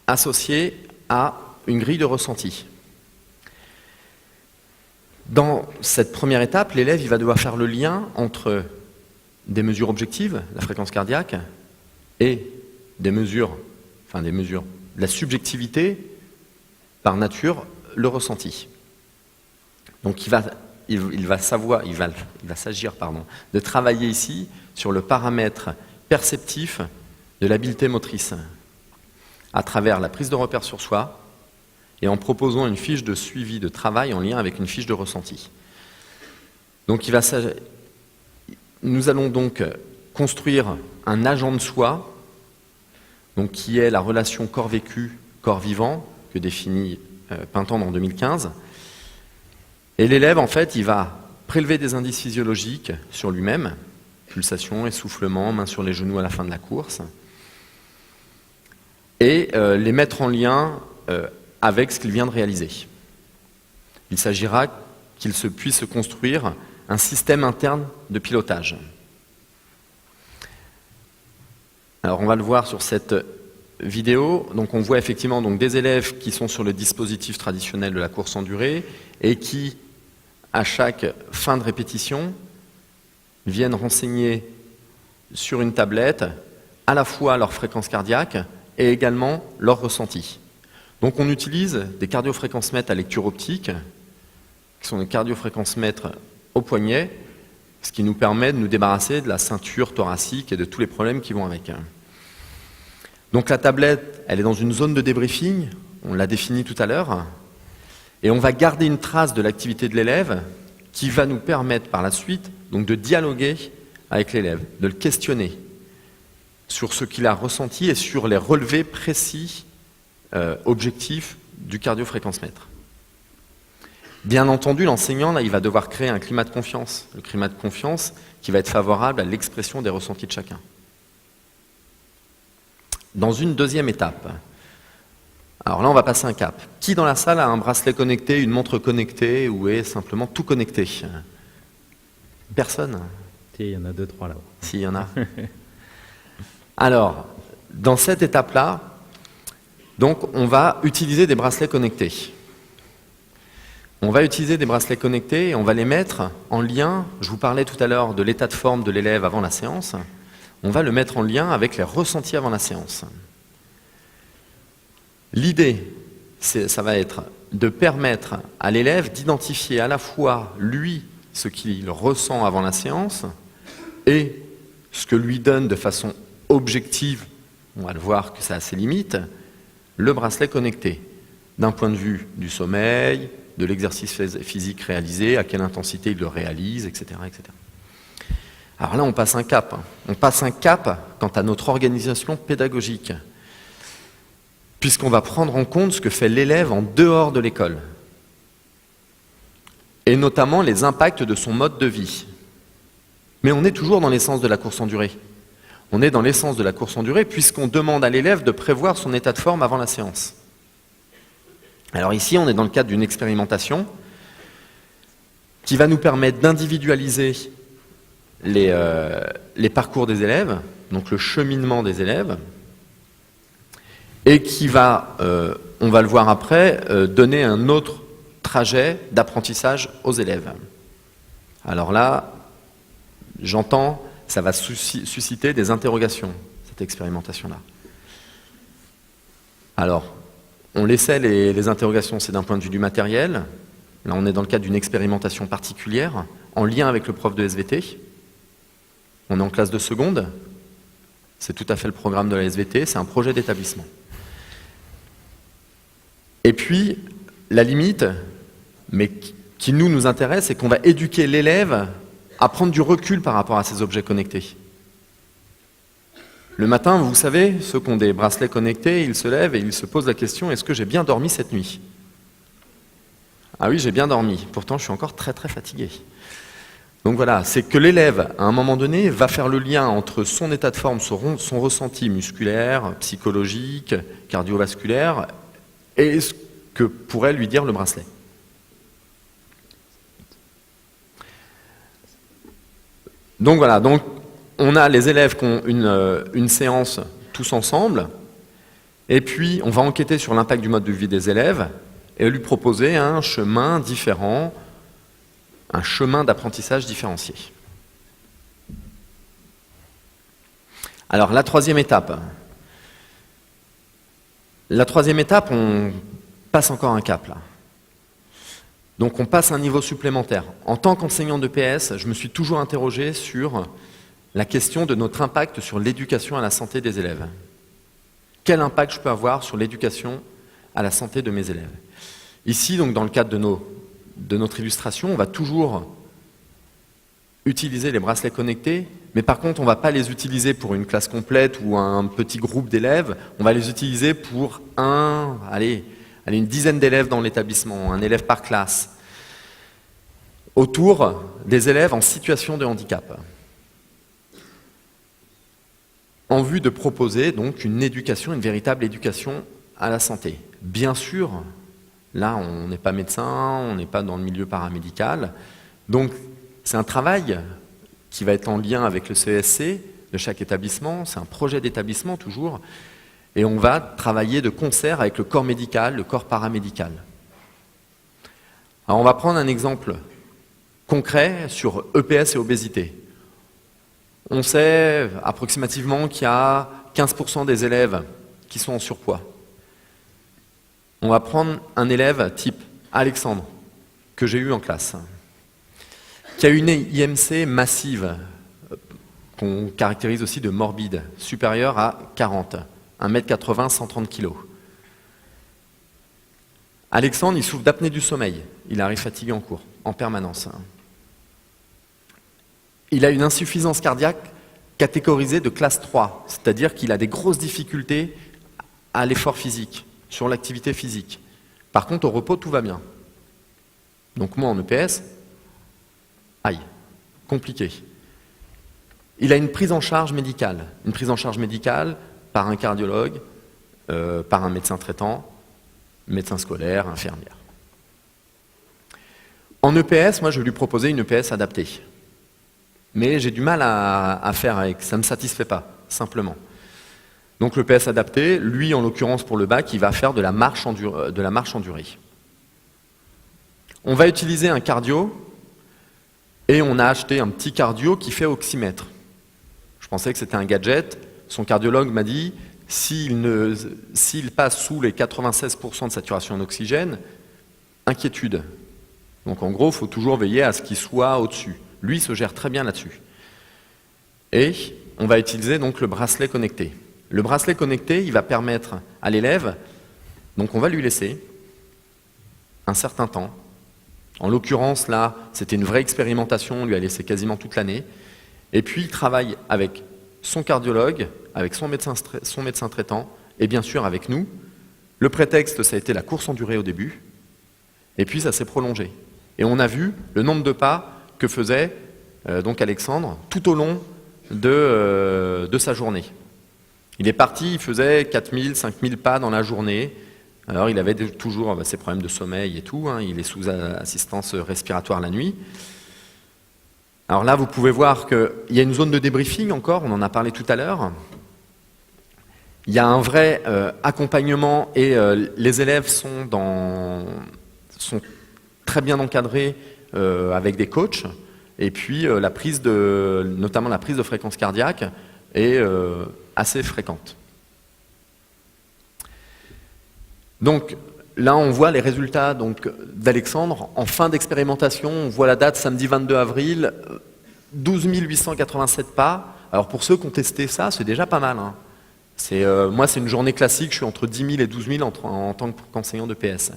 Speaker 3: associé à une grille de ressenti. Dans cette première étape, l'élève il va devoir faire le lien entre des mesures objectives, la fréquence cardiaque, et des mesures, de la subjectivité, par nature, le ressenti. Donc il va s'agir de travailler ici sur le paramètre perceptif de l'habileté motrice, à travers la prise de repère sur soi et en proposant une fiche de suivi de travail en lien avec une fiche de ressenti. Donc nous allons donc construire un agent de soi, donc qui est la relation corps vécu, corps vivant, que définit Pintendre en 2015. Et l'élève, en fait, il va prélever des indices physiologiques sur lui-même, pulsation, essoufflement, main sur les genoux à la fin de la course, et les mettre en lien avec ce qu'il vient de réaliser. Il s'agira qu'il puisse se construire un système interne de pilotage. Alors on va le voir sur cette vidéo. Donc on voit effectivement donc, des élèves qui sont sur le dispositif traditionnel de la course en durée et qui, à chaque fin de répétition, viennent renseigner sur une tablette à la fois leur fréquence cardiaque et également leur ressenti. Donc on utilise des cardiofréquencemètres à lecture optique, qui sont des cardiofréquencemètres au poignet, ce qui nous permet de nous débarrasser de la ceinture thoracique et de tous les problèmes qui vont avec. Donc la tablette, elle est dans une zone de débriefing, on l'a définie tout à l'heure, et on va garder une trace de l'activité de l'élève qui va nous permettre par la suite donc, de dialoguer avec l'élève, de le questionner sur ce qu'il a ressenti et sur les relevés précis, objectifs du cardiofréquencemètre. Bien entendu, l'enseignant, là, il va devoir créer un climat de confiance. Le climat de confiance qui va être favorable à l'expression des ressentis de chacun. Dans une deuxième étape, alors là, on va passer un cap. Qui dans la salle a un bracelet connecté, une montre connectée ou est simplement tout connecté? Personne?
Speaker 4: Il y en a 2, 3 là-haut.
Speaker 3: Si, il y en a. Alors, dans cette étape-là, donc, on va utiliser des bracelets connectés. On va utiliser des bracelets connectés et on va les mettre en lien, je vous parlais tout à l'heure de l'état de forme de l'élève avant la séance, on va le mettre en lien avec les ressentis avant la séance. L'idée, ça va être de permettre à l'élève d'identifier à la fois, lui, ce qu'il ressent avant la séance et ce que lui donne de façon objective, on va le voir que ça a ses limites, le bracelet connecté, d'un point de vue du sommeil, de l'exercice physique réalisé, à quelle intensité il le réalise, etc., etc. Alors là, on passe un cap. On passe un cap quant à notre organisation pédagogique, puisqu'on va prendre en compte ce que fait l'élève en dehors de l'école, et notamment les impacts de son mode de vie. Mais on est toujours dans l'essence de la course en durée. On est dans l'essence de la course en durée, puisqu'on demande à l'élève de prévoir son état de forme avant la séance. Alors ici, on est dans le cadre d'une expérimentation qui va nous permettre d'individualiser les parcours des élèves, donc le cheminement des élèves, et qui va, on va le voir après, donner un autre trajet d'apprentissage aux élèves. Alors là, j'entends, ça va susciter des interrogations, cette expérimentation-là. Alors, on laissait les interrogations, c'est d'un point de vue du matériel. Là, on est dans le cadre d'une expérimentation particulière, en lien avec le prof de SVT. On est en classe de seconde. C'est tout à fait le programme de la SVT, c'est un projet d'établissement. Et puis, la limite, mais qui nous intéresse, c'est qu'on va éduquer l'élève à prendre du recul par rapport à ces objets connectés. Le matin, vous savez, ceux qui ont des bracelets connectés, ils se lèvent et ils se posent la question, est-ce que j'ai bien dormi cette nuit? Ah oui, j'ai bien dormi, pourtant je suis encore très très fatigué. Donc voilà, c'est que l'élève, à un moment donné, va faire le lien entre son état de forme, son ressenti musculaire, psychologique, cardiovasculaire, et ce que pourrait lui dire le bracelet. Donc voilà, donc on a les élèves qui ont une séance tous ensemble, et puis on va enquêter sur l'impact du mode de vie des élèves et lui proposer un chemin différent, un chemin d'apprentissage différencié. Alors la troisième étape. La troisième étape, on passe encore un cap là. Donc on passe un niveau supplémentaire. En tant qu'enseignant de PS, je me suis toujours interrogé sur la question de notre impact sur l'éducation à la santé des élèves. Quel impact je peux avoir sur l'éducation à la santé de mes élèves? Ici, donc, dans le cadre de notre illustration, on va toujours utiliser les bracelets connectés, mais par contre, on ne va pas les utiliser pour une classe complète ou un petit groupe d'élèves, on va les utiliser pour une dizaine d'élèves dans l'établissement, un élève par classe. autour des élèves en situation de handicap, en vue de proposer donc une éducation, une véritable éducation à la santé. Bien sûr, là on n'est pas médecin, on n'est pas dans le milieu paramédical, donc c'est un travail qui va être en lien avec le CESC de chaque établissement, c'est un projet d'établissement toujours, et on va travailler de concert avec le corps médical, le corps paramédical. Alors on va prendre un exemple concret sur EPS et obésité. On sait approximativement qu'il y a 15% des élèves qui sont en surpoids. On va prendre un élève type Alexandre, que j'ai eu en classe, qui a une IMC massive, qu'on caractérise aussi de morbide, supérieure à 40, 1m80, 130 kg. Alexandre, il souffre d'apnée du sommeil, il arrive fatigué en cours, en permanence. Il a une insuffisance cardiaque catégorisée de classe 3, c'est-à-dire qu'il a des grosses difficultés à l'effort physique, sur l'activité physique. Par contre, au repos, tout va bien. Donc moi, en EPS, aïe, compliqué. Il a une prise en charge médicale par un cardiologue, par un médecin traitant, médecin scolaire, infirmière. En EPS, moi, je lui proposais une EPS adaptée. Mais j'ai du mal à faire avec, ça ne me satisfait pas, simplement. Donc l'EPS adapté, lui, en l'occurrence pour le bac, il va faire de la marche endurée. On va utiliser un cardio, et on a acheté un petit cardio qui fait oxymètre. Je pensais que c'était un gadget. Son cardiologue m'a dit, s'il passe sous les 96% de saturation en oxygène, inquiétude. Donc en gros, il faut toujours veiller à ce qu'il soit au-dessus. Lui se gère très bien là-dessus. Et on va utiliser donc le bracelet connecté. Le bracelet connecté, il va permettre à l'élève, donc on va lui laisser un certain temps. En l'occurrence, là, c'était une vraie expérimentation, on lui a laissé quasiment toute l'année. Et puis, il travaille avec son cardiologue, avec son médecin traitant, et bien sûr avec nous. Le prétexte, ça a été la course en durée au début, et puis ça s'est prolongé. Et on a vu le nombre de pas que faisait donc Alexandre tout au long de sa journée. Il est parti, il faisait 4000, 5000 pas dans la journée. Alors il avait toujours ses problèmes de sommeil et tout, hein, il est sous assistance respiratoire la nuit. Alors là, vous pouvez voir qu'il y a une zone de débriefing encore, on en a parlé tout à l'heure. Il y a un vrai accompagnement et les élèves sont très bien encadrés avec des coachs. Et puis notamment la prise de fréquence cardiaque est assez fréquente. Donc là, on voit les résultats d'Alexandre en fin d'expérimentation. On voit la date samedi 22 avril, 12 887 pas. Alors pour ceux qui ont testé ça, c'est déjà pas mal. Hein. Moi, c'est une journée classique, je suis entre 10 000 et 12 000 en tant qu'enseignant de PS.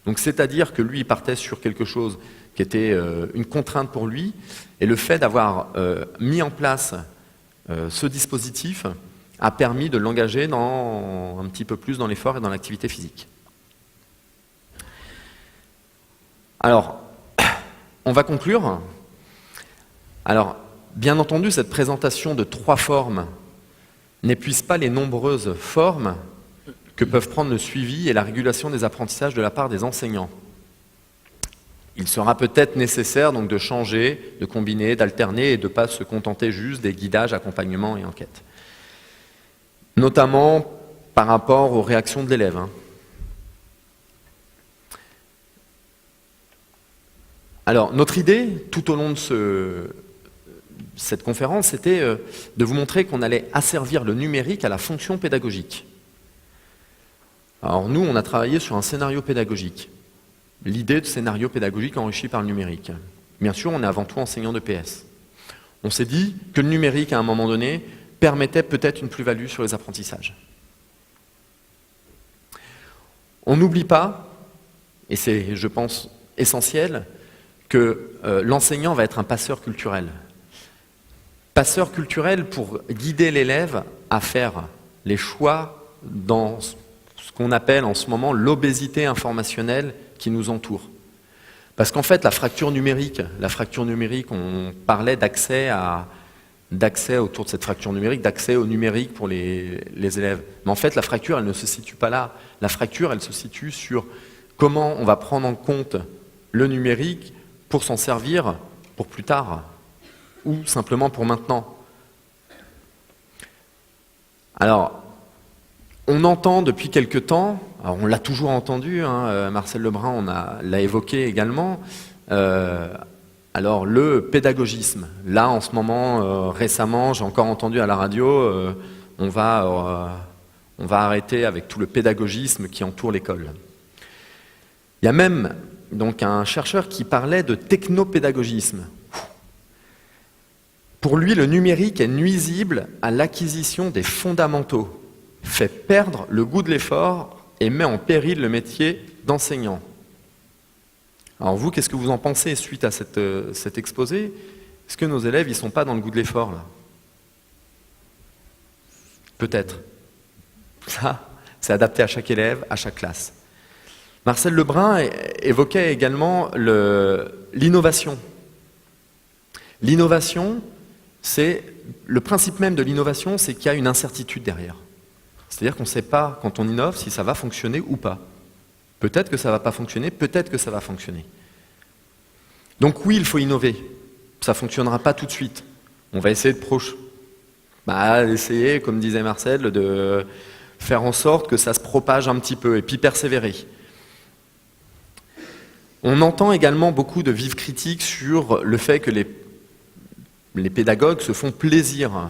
Speaker 3: Donc c'est-à-dire que lui, il partait sur quelque chose qui était une contrainte pour lui, et le fait d'avoir mis en place ce dispositif a permis de l'engager un petit peu plus dans l'effort et dans l'activité physique. Alors, on va conclure. Alors, bien entendu, cette présentation de 3 formes n'épuise pas les nombreuses formes que peuvent prendre le suivi et la régulation des apprentissages de la part des enseignants. Il sera peut-être nécessaire donc de changer, de combiner, d'alterner et de ne pas se contenter juste des guidages, accompagnements et enquêtes. Notamment par rapport aux réactions de l'élève. Alors, notre idée, tout au long de cette conférence, c'était de vous montrer qu'on allait asservir le numérique à la fonction pédagogique. Alors nous, on a travaillé sur un scénario pédagogique. L'idée de scénario pédagogique enrichi par le numérique. Bien sûr, on est avant tout enseignant de PS. On s'est dit que le numérique, à un moment donné, permettait peut-être une plus-value sur les apprentissages. On n'oublie pas, et c'est, je pense, essentiel, que l'enseignant va être un passeur culturel. Passeur culturel pour guider l'élève à faire les choix dans ce qu'on appelle en ce moment l'obésité informationnelle qui nous entoure. Parce qu'en fait, la fracture numérique, on parlait d'accès autour de cette fracture numérique, d'accès au numérique pour les élèves. Mais en fait, la fracture, elle ne se situe pas là. La fracture, elle se situe sur comment on va prendre en compte le numérique pour s'en servir pour plus tard, ou simplement pour maintenant. Alors, on entend depuis quelque temps, alors on l'a toujours entendu, hein, Marcel Lebrun l'a évoqué également, alors le pédagogisme. Là, en ce moment, récemment, j'ai encore entendu à la radio, on va arrêter avec tout le pédagogisme qui entoure l'école. Il y a même donc un chercheur qui parlait de technopédagogisme. Pour lui, le numérique est nuisible à l'acquisition des fondamentaux, fait perdre le goût de l'effort et met en péril le métier d'enseignant. Alors vous, qu'est-ce que vous en pensez suite à cet exposé? Est-ce que nos élèves, ils ne sont pas dans le goût de l'effort, là? Peut-être. Ça, c'est adapté à chaque élève, à chaque classe. Marcel Lebrun évoquait également l'innovation. L'innovation, le principe même de l'innovation, c'est qu'il y a une incertitude derrière. C'est-à-dire qu'on ne sait pas, quand on innove, si ça va fonctionner ou pas. Peut-être que ça ne va pas fonctionner, peut-être que ça va fonctionner. Donc oui, il faut innover. Ça ne fonctionnera pas tout de suite. On va essayer essayer, comme disait Marcel, de faire en sorte que ça se propage un petit peu, et puis persévérer. On entend également beaucoup de vives critiques sur le fait que les pédagogues se font plaisir.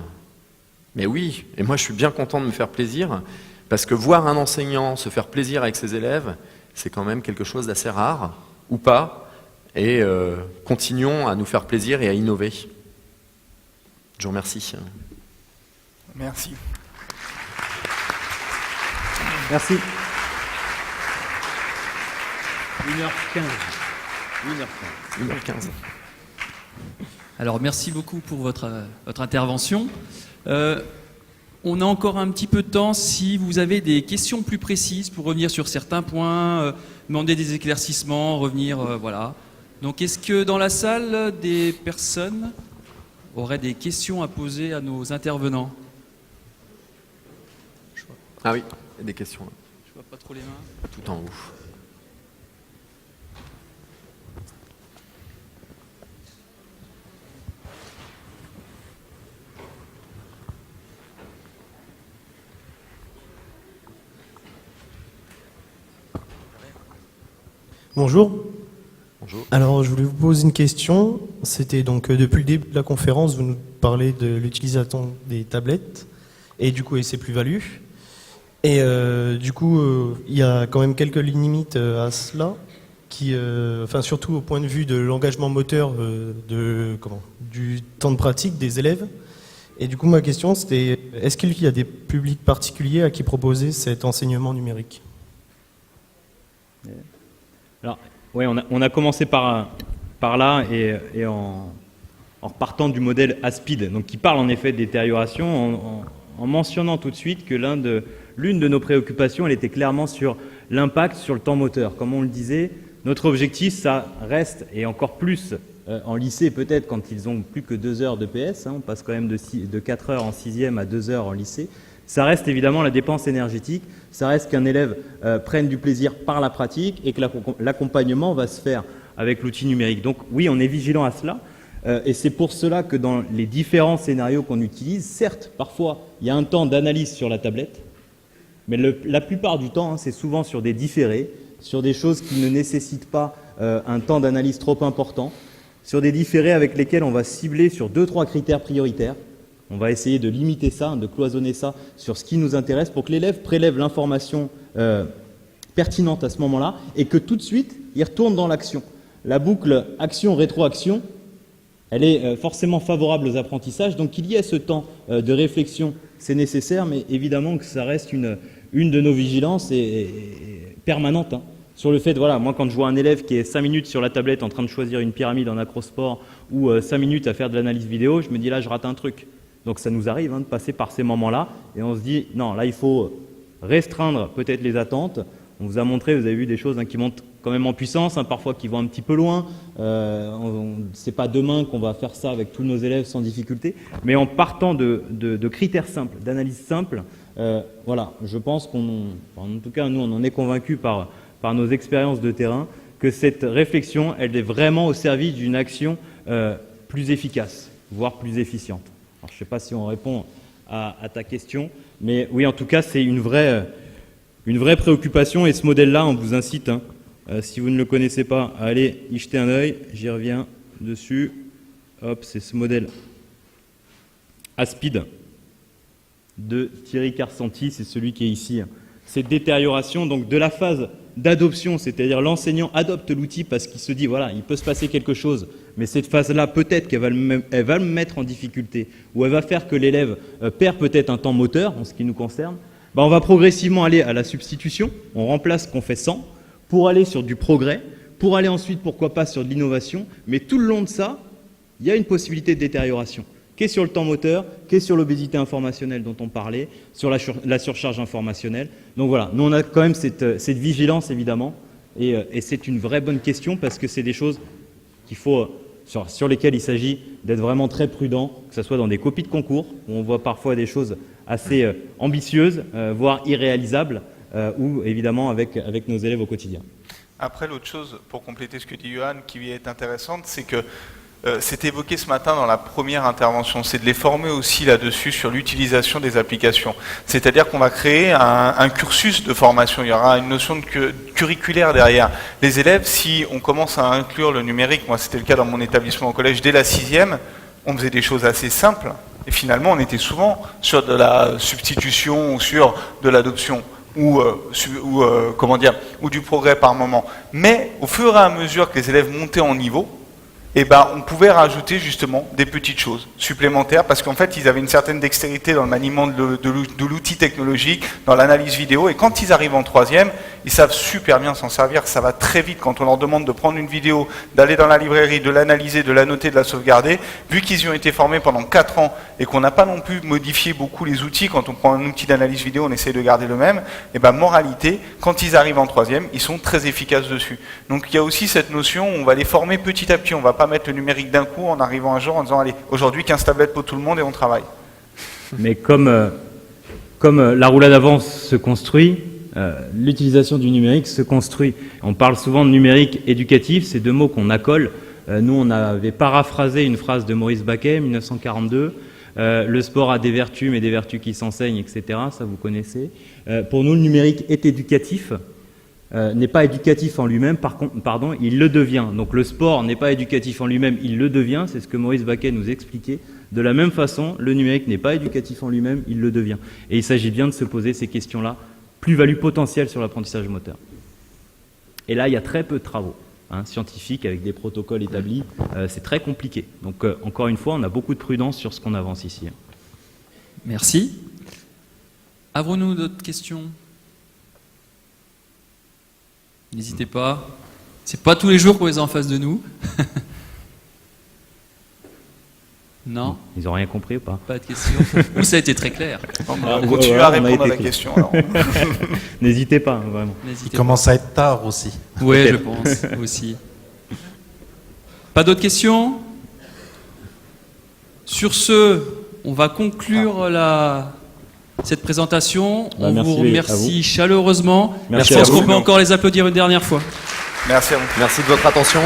Speaker 3: Mais oui, et moi je suis bien content de me faire plaisir, parce que voir un enseignant se faire plaisir avec ses élèves, c'est quand même quelque chose d'assez rare, ou pas, et continuons à nous faire plaisir et à innover. Je vous remercie.
Speaker 2: Merci.
Speaker 4: Merci. 1h15.
Speaker 3: 1h15.
Speaker 1: Alors merci beaucoup pour votre intervention. On a encore un petit peu de temps si vous avez des questions plus précises pour revenir sur certains points, demander des éclaircissements, revenir, voilà. Donc est-ce que dans la salle, des personnes auraient des questions à poser à nos intervenants?
Speaker 3: Ah oui, il y a des questions.
Speaker 1: Je vois pas trop les mains.
Speaker 3: Tout en haut.
Speaker 7: Bonjour.
Speaker 3: Bonjour.
Speaker 7: Alors, je voulais vous poser une question. C'était donc depuis le début de la conférence, vous nous parlez de l'utilisation des tablettes et du coup, et ses plus-values. Et du coup, il y a quand même quelques limites à cela, surtout au point de vue de l'engagement moteur, du temps de pratique des élèves. Et du coup, ma question, c'était, est-ce qu'il y a des publics particuliers à qui proposer cet enseignement numérique?
Speaker 4: Alors, oui, on a commencé par là et en repartant du modèle ASPID, donc qui parle en effet de détérioration, en mentionnant tout de suite que l'une de nos préoccupations, elle était clairement sur l'impact sur le temps moteur. Comme on le disait, notre objectif, ça reste, et encore plus en lycée peut-être quand ils ont plus que 2 heures de PS, on passe quand même de 4 heures en 6e à 2 heures en lycée, ça reste évidemment la dépense énergétique, ça reste qu'un élève prenne du plaisir par la pratique et que l'accompagnement va se faire avec l'outil numérique. Donc oui, on est vigilant à cela et c'est pour cela que dans les différents scénarios qu'on utilise, certes, parfois, il y a un temps d'analyse sur la tablette, mais la plupart du temps, c'est souvent sur des différés, sur des choses qui ne nécessitent pas un temps d'analyse trop important, sur des différés avec lesquels on va cibler sur 2-3 critères prioritaires. On va essayer de limiter ça, de cloisonner ça sur ce qui nous intéresse pour que l'élève prélève l'information pertinente à ce moment-là et que tout de suite, il retourne dans l'action. La boucle action-rétroaction, elle est forcément favorable aux apprentissages. Donc qu'il y ait ce temps de réflexion, c'est nécessaire, mais évidemment que ça reste une de nos vigilances et permanente. Sur le fait, voilà, moi quand je vois un élève qui est 5 minutes sur la tablette en train de choisir une pyramide en acrosport ou 5 minutes à faire de l'analyse vidéo, je me dis là, je rate un truc. Donc ça nous arrive de passer par ces moments-là et on se dit non, là il faut restreindre peut-être les attentes. On vous a montré, vous avez vu des choses qui montrent quand même en puissance, parfois qui vont un petit peu loin. C'est pas demain qu'on va faire ça avec tous nos élèves sans difficulté, mais en partant de critères simples, d'analyses simples, voilà, je pense en tout cas nous on en est convaincus par nos expériences de terrain, que cette réflexion, elle est vraiment au service d'une action plus efficace, voire plus efficiente. Alors, je ne sais pas si on répond à ta question, mais oui, en tout cas, c'est une vraie préoccupation, et ce modèle-là, on vous incite, si vous ne le connaissez pas, à aller y jeter un œil. J'y reviens dessus. Hop, c'est ce modèle ASPID de Thierry Carsanti, c'est celui qui est ici. Cette détérioration donc de la phase d'adoption, c'est-à-dire l'enseignant adopte l'outil parce qu'il se dit voilà, il peut se passer quelque chose, mais cette phase-là, peut-être qu'elle va le mettre en difficulté, ou elle va faire que l'élève perd peut-être un temps moteur, en ce qui nous concerne. On va progressivement aller à la substitution, on remplace ce qu'on fait sans, pour aller sur du progrès, pour aller ensuite, pourquoi pas, sur de l'innovation, mais tout le long de ça, il y a une possibilité de détérioration, qui est sur le temps moteur, qui est sur l'obésité informationnelle dont on parlait, sur la surcharge informationnelle. Donc voilà, nous on a quand même cette vigilance évidemment, et c'est une vraie bonne question parce que c'est des choses qu'il faut, sur lesquelles il s'agit d'être vraiment très prudent, que ce soit dans des copies de concours, où on voit parfois des choses assez ambitieuses, voire irréalisables, ou évidemment avec nos élèves au quotidien.
Speaker 2: Après, l'autre chose, pour compléter ce que dit Johan, qui est intéressante, c'est que c'est évoqué ce matin dans la première intervention, c'est de les former aussi là-dessus sur l'utilisation des applications. C'est-à-dire qu'on va créer un cursus de formation, il y aura une notion de curriculaire derrière. Les élèves, si on commence à inclure le numérique, moi c'était le cas dans mon établissement au collège, dès la 6e, on faisait des choses assez simples, et finalement on était souvent sur de la substitution ou sur de l'adoption. Ou du progrès par moment. Mais au fur et à mesure que les élèves montaient en niveau, on pouvait rajouter justement des petites choses supplémentaires parce qu'en fait, ils avaient une certaine dextérité dans le maniement de l'outil technologique, dans l'analyse vidéo, et quand ils arrivent en 3e, ils savent super bien s'en servir. Ça va très vite quand on leur demande de prendre une vidéo, d'aller dans la librairie, de l'analyser, de la noter, de la sauvegarder. Vu qu'ils y ont été formés pendant 4 ans et qu'on n'a pas non plus modifié beaucoup les outils, quand on prend un outil d'analyse vidéo, on essaie de garder le même, moralité, quand ils arrivent en 3e, ils sont très efficaces dessus. Donc il y a aussi cette notion, on va les former petit à petit, on va pas mettre le numérique d'un coup en arrivant un jour en disant allez, aujourd'hui 15 tablettes pour tout le monde et on travaille.
Speaker 4: Mais comme la roulade avant se construit, l'utilisation du numérique se construit. On parle souvent de numérique éducatif, c'est deux mots qu'on accole. Nous, on avait paraphrasé une phrase de Maurice Baquet, 1942. Le sport a des vertus, mais des vertus qui s'enseignent, etc. Ça, vous connaissez. Pour nous, le numérique est éducatif. N'est pas éducatif en lui-même, il le devient. Donc le sport n'est pas éducatif en lui-même, il le devient, c'est ce que Maurice Baquet nous expliquait. De la même façon, le numérique n'est pas éducatif en lui-même, il le devient. Et il s'agit bien de se poser ces questions-là, plus-value potentielle sur l'apprentissage moteur. Et là, il y a très peu de travaux scientifiques avec des protocoles établis, c'est très compliqué. Donc encore une fois, on a beaucoup de prudence sur ce qu'on avance ici.
Speaker 1: Merci. Avons-nous d'autres questions ? N'hésitez pas. C'est pas tous les jours qu'on les a en face de nous. Non.
Speaker 4: Ils n'ont rien compris ou pas ?
Speaker 1: Pas de questions. Ou ça a été très clair.
Speaker 2: On continue à répondre à la question. Alors.
Speaker 4: N'hésitez pas, vraiment.
Speaker 8: Il commence à être tard aussi.
Speaker 1: Oui, je pense aussi. Pas d'autres questions ? Sur ce, on va conclure cette présentation. On vous remercie chaleureusement. Je pense qu'on peut encore les applaudir une dernière fois.
Speaker 2: Merci à vous.
Speaker 3: Merci de votre attention.